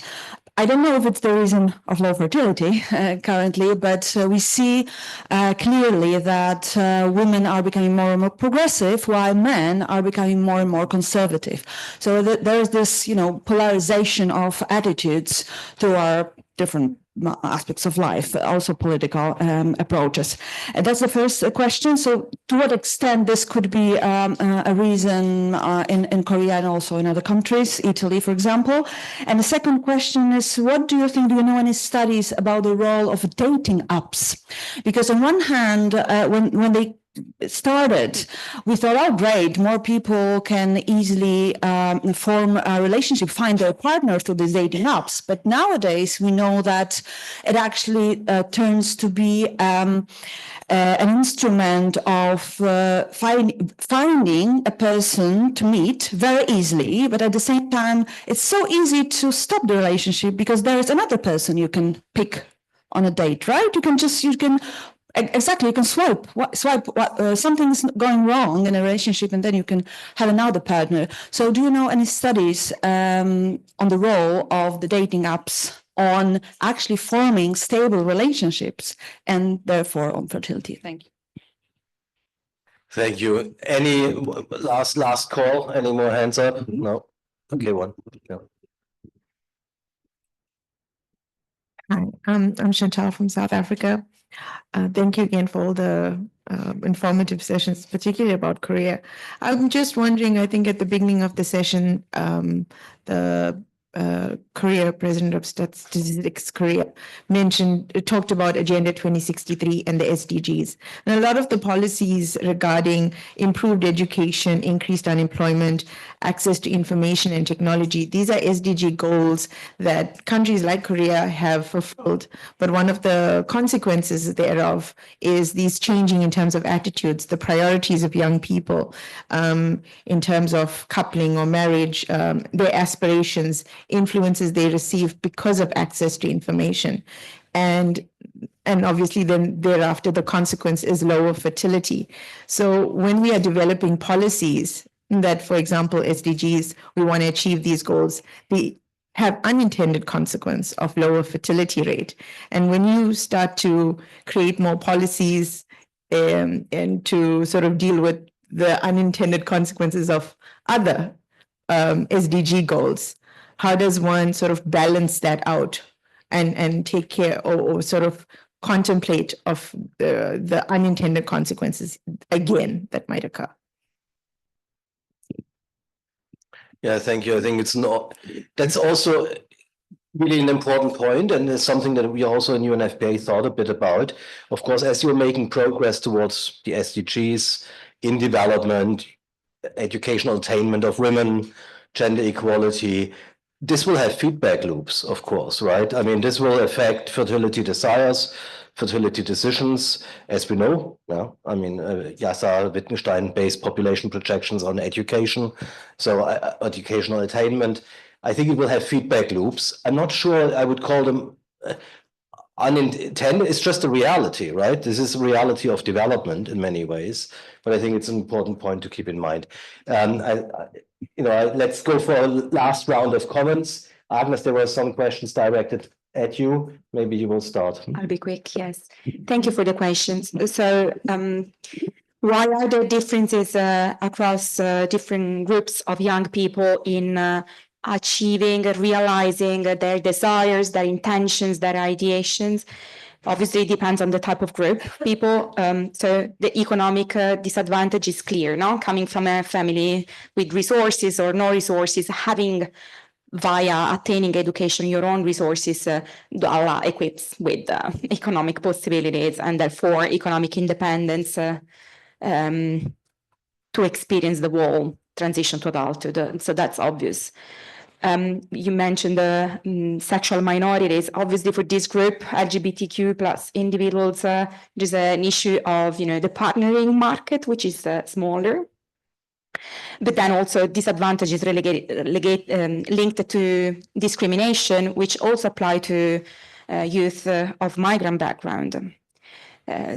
I don't know if it's the reason of low fertility currently, but we see clearly that women are becoming more and more progressive, while men are becoming more and more conservative. So there is this, polarization of attitudes to our different aspects of life, also political approaches. And that's the first question. So to what extent this could be a reason in Korea and also in other countries, Italy, for example? And the second question is, what do you think, do you know any studies about the role of dating apps? Because on one hand, when they started, we thought, oh, great, more people can easily form a relationship, find their partner through these dating apps. But nowadays, we know that it actually turns to be an instrument of finding a person to meet very easily, but at the same time, it's so easy to stop the relationship because there is another person you can pick on a date, right? You can swipe. Something's going wrong in a relationship, and then you can have another partner. So, do you know any studies on the role of the dating apps on actually forming stable relationships and therefore on fertility? Thank you. Thank you. Any last call? Any more hands up? No. Okay, one. No. Hi, I'm Chantal from South Africa. Thank you again for all the informative sessions, particularly about Korea. I'm just wondering, I think at the beginning of the session, the Korea president of Statistics Korea talked about Agenda 2063 and the SDGs. And a lot of the policies regarding improved education, increased unemployment, access to information and technology, these are SDG goals that countries like Korea have fulfilled. But one of the consequences thereof is these changing in terms of attitudes, the priorities of young people in terms of coupling or marriage, their aspirations, influences they receive because of access to information. And obviously then thereafter the consequence is lower fertility. So when we are developing policies that, for example, SDGs, we want to achieve these goals, they have unintended consequence of lower fertility rate. And when you start to create more policies and to sort of deal with the unintended consequences of other SDG goals, how does one sort of balance that out and take care or sort of contemplate of the unintended consequences again that might occur? Yeah, thank you. I think that's also really an important point, and it's something that we also in UNFPA thought a bit about. Of course, as you're making progress towards the SDGs in development, educational attainment of women, gender equality, this will have feedback loops, of course, right? I mean, this will affect fertility desires, fertility decisions, as we know. Yeah? I mean, Yasser Wittgenstein-based population projections on education, so educational attainment. I think it will have feedback loops. I'm not sure I would call them unintended. It's just a reality, right? This is a reality of development in many ways, but I think it's an important point to keep in mind. Let's go for a last round of comments. Agnes, there were some questions directed at you. Maybe you will start. I'll be quick, yes. Thank you for the questions. So why are there differences across different groups of young people in achieving, realizing their desires, their intentions, their ideations? Obviously, it depends on the type of group people. So the economic disadvantage is clear, no? Coming from a family with resources or no resources, having via attaining education your own resources equips with economic possibilities and therefore economic independence to experience the whole transition to adulthood. So that's obvious. You mentioned the sexual minorities. Obviously, for this group, LGBTQ plus individuals, there's an issue of the partnering market, which is smaller. But then also disadvantages linked to discrimination, which also apply to youth of migrant background.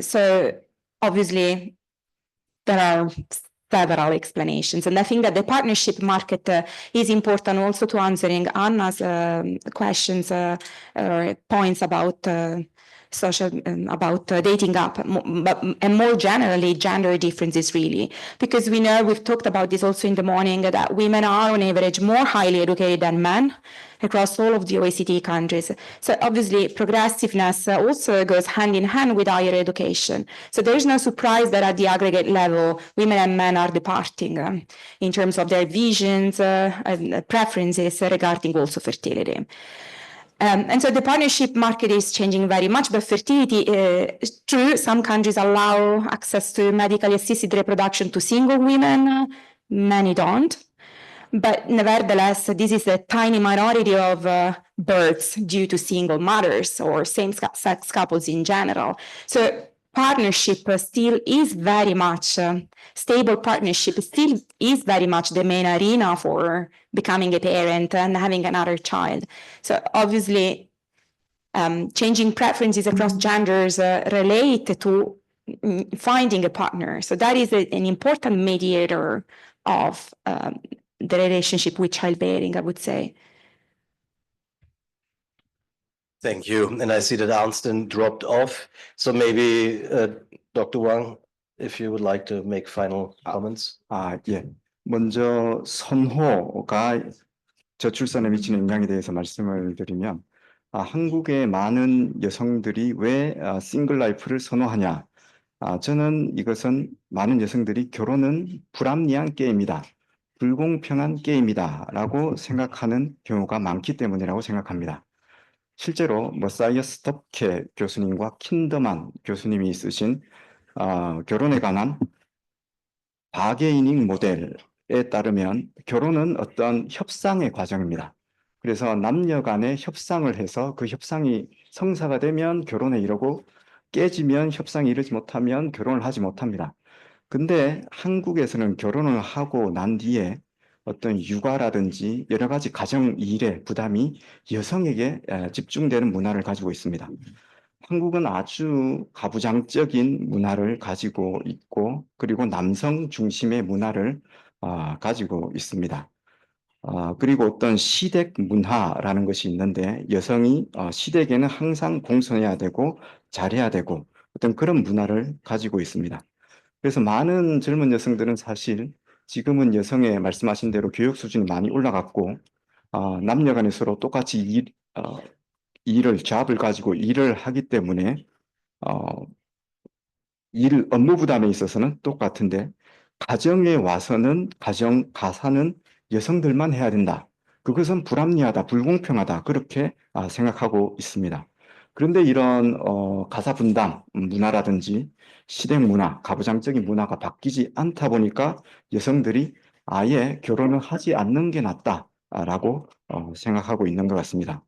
So obviously, there are several explanations. And I think that the partnership market is important also to answering Anna's questions or points about social, about dating up, and more generally, gender differences really. Because we know, we've talked about this also in the morning, that women are on average more highly educated than men across all of the OECD countries. So obviously progressiveness also goes hand in hand with higher education. So there's no surprise that at the aggregate level, women and men are departing in terms of their visions and preferences regarding also fertility. And so the partnership market is changing very much, but fertility is true. Some countries allow access to medically assisted reproduction to single women, many don't. But nevertheless, this is a tiny minority of births due to single mothers or same-sex couples in general. So partnership still is very much, stable partnership still is very much the main arena for becoming a parent and having another child. So obviously, changing preferences across genders relate to finding a partner. So that is an important mediator of the relationship with childbearing, I would say. Thank you. And I see that Arnstein dropped off. So maybe Dr. Hwang, if you would like to make final comments. 예. 먼저 선호가 저출산에 미치는 영향에 대해서 말씀을 드리면, 한국의 많은 여성들이 왜 싱글 라이프를 선호하냐? 저는 이것은 많은 여성들이 결혼은 불합리한 게임이다, 불공평한 게임이다라고 생각하는 경우가 많기 때문이라고 생각합니다. 실제로 머사이어스 덥케 교수님과 킨더만 교수님이 쓰신 결혼에 관한 바게이닝 모델에 따르면 결혼은 어떤 협상의 과정입니다. 그래서 남녀 간에 협상을 해서 그 협상이 성사가 되면 결혼에 이르고 깨지면 협상이 이르지 못하면 결혼을 하지 못합니다. 근데 한국에서는 결혼을 하고 난 뒤에 어떤 육아라든지 여러 가지 가정 일의 부담이 여성에게 집중되는 문화를 가지고 있습니다. 한국은 아주 가부장적인 문화를 가지고 있고, 그리고 남성 중심의 문화를 가지고 있습니다. 그리고 어떤 시댁 문화라는 것이 있는데, 여성이 시댁에는 항상 공손해야 되고 잘해야 되고 어떤 그런 문화를 가지고 있습니다. 그래서 많은 젊은 여성들은 사실 지금은 여성의 말씀하신 대로 교육 수준이 많이 올라갔고, 남녀 간에 서로 똑같이 잡을 가지고 일을 하기 때문에 업무 부담에 있어서는 똑같은데, 가정에 와서는 가정 가사는 여성들만 해야 된다, 그것은 불합리하다, 불공평하다, 그렇게 생각하고 있습니다. 그런데 이런 가사 분담 문화라든지 시댁 문화, 가부장적인 문화가 바뀌지 않다 보니까 여성들이 아예 결혼을 하지 않는 게 낫다라고 생각하고 있는 것 같습니다.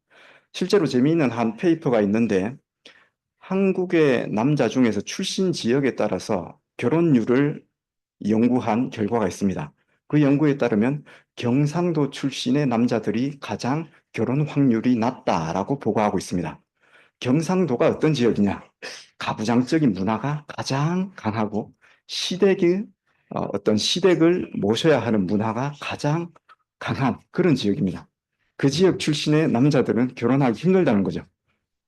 실제로 재미있는 한 페이퍼가 있는데, 한국의 남자 중에서 출신 지역에 따라서 결혼율을 연구한 결과가 있습니다. 그 연구에 따르면 경상도 출신의 남자들이 가장 결혼 확률이 낮다라고 보고하고 있습니다. 경상도가 어떤 지역이냐? 가부장적인 문화가 가장 강하고 어떤 시댁을 모셔야 하는 문화가 가장 강한 그런 지역입니다. 그 지역 출신의 남자들은 결혼하기 힘들다는 거죠.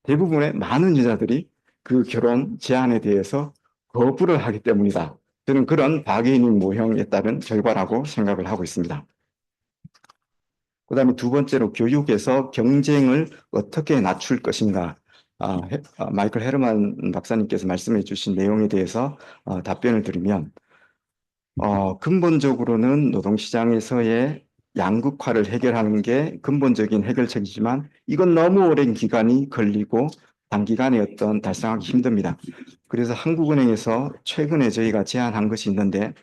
대부분의 많은 여자들이 그 결혼 제안에 대해서 거부를 하기 때문이다. 저는 그런 바게이닝 모형에 따른 결과라고 생각을 하고 있습니다. 그 다음에 두 번째로, 교육에서 경쟁을 어떻게 낮출 것인가. 마이클 헤르만 박사님께서 말씀해 주신 내용에 대해서 답변을 드리면, 근본적으로는 노동시장에서의 양극화를 해결하는 게 근본적인 해결책이지만, 이건 너무 오랜 기간이 걸리고 단기간에 달성하기 힘듭니다. 그래서 한국은행에서 최근에 저희가 제안한 것이 있는데,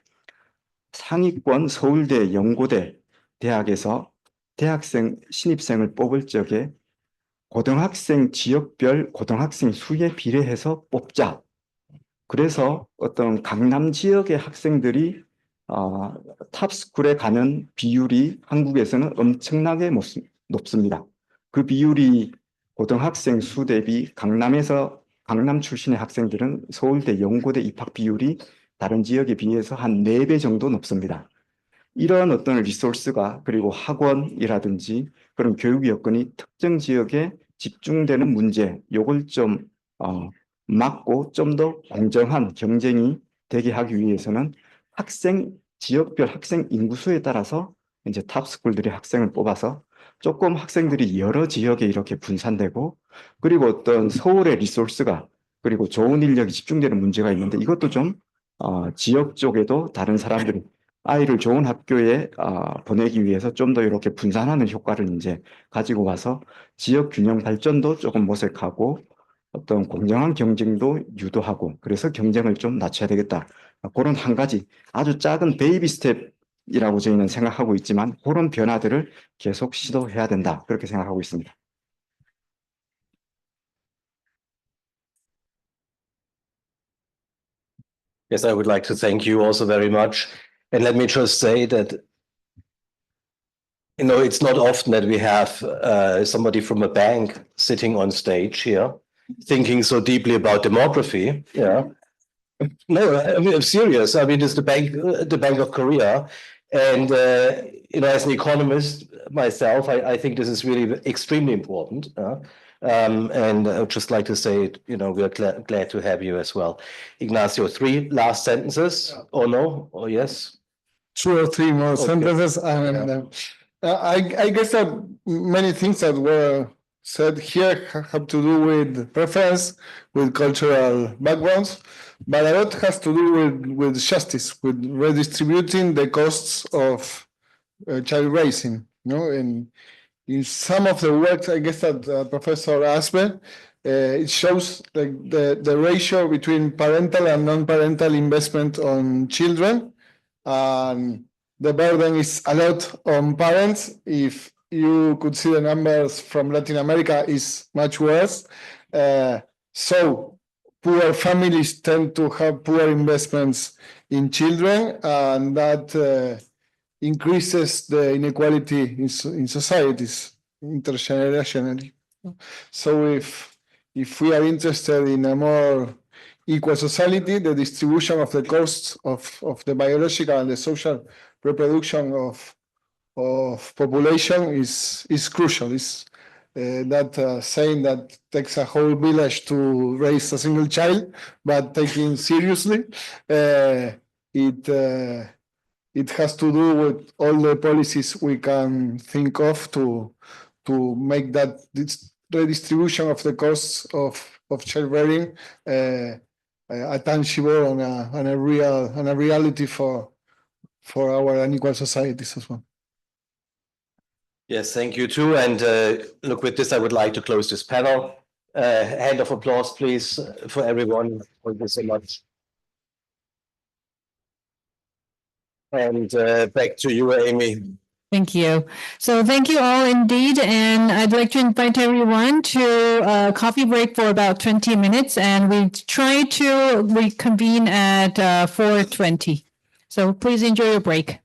상위권 서울대, 연고대 대학에서 대학생 신입생을 뽑을 적에 고등학생 지역별 고등학생 수에 비례해서 뽑자. 그래서 어떤 강남 지역의 학생들이 탑스쿨에 가는 비율이 한국에서는 엄청나게 높습니다. 그 비율이 고등학생 수 대비 강남 출신의 학생들은 서울대, 연고대 입학 비율이 다른 지역에 비해서 한 4배 정도 높습니다. 이런 어떤 리소스가 그리고 학원이라든지 그런 교육 여건이 특정 지역에 집중되는 문제, 요걸 좀 막고 좀 더 공정한 경쟁이 되게 하기 위해서는 지역별 학생 인구수에 따라서 이제 탑스쿨들이 학생을 뽑아서 조금 학생들이 여러 지역에 이렇게 분산되고 그리고 어떤 서울의 리소스가 그리고 좋은 인력이 집중되는 문제가 있는데 이것도 좀 지역 쪽에도 다른 사람들이 아이를 좋은 학교에 보내기 위해서 좀 더 이렇게 분산하는 효과를 이제 가지고 와서 지역 균형 발전도 조금 모색하고 어떤 공정한 경쟁도 유도하고 그래서 경쟁을 좀 낮춰야 되겠다. 그런 한 가지 아주 작은 베이비 스텝이라고 저희는 생각하고 있지만 그런 변화들을 계속 시도해야 된다. 그렇게 생각하고 있습니다. Yes, I would like to thank you also very much. And let me just say that, you know, it's not often that we have somebody from a bank sitting on stage here, thinking so deeply about demography. Yeah. No, I mean, I'm serious. I mean, it's the Bank of Korea. And, you know, as an economist myself, I think this is really extremely important. And I would just like to say, you know, we're glad to have you as well. Ignacio, 3 last sentences, or no, or yes? 2 or 3 more sentences. I guess that many things that were said here have to do with preference, with cultural backgrounds, but a lot has to do with justice, with redistributing the costs of child raising. You know, in some of the work, I guess that Professor Aassve, it shows like the ratio between parental and non-parental investment on children. The burden is a lot on parents. If you could see the numbers from Latin America, is much worse. So poor families tend to have poor investments in children, and that increases the inequality in societies intergenerationally. So if we are interested in a more equal society, the distribution of the costs of the biological and the social reproduction of population is crucial. It's that saying that takes a whole village to raise a single child, but taken seriously, it has to do with all the policies we can think of to make that redistribution of the costs of childbearing a tangible and a reality for our unequal societies as well. Yes, thank you too. And look, with this, I would like to close this panel. Hand of applause, please, for everyone. Thank you so much. And back to you, Amy. Thank you. So thank you all indeed. And I'd like to invite everyone to a coffee break for about 20 minutes. And we try to reconvene at 4:20. So please enjoy your break.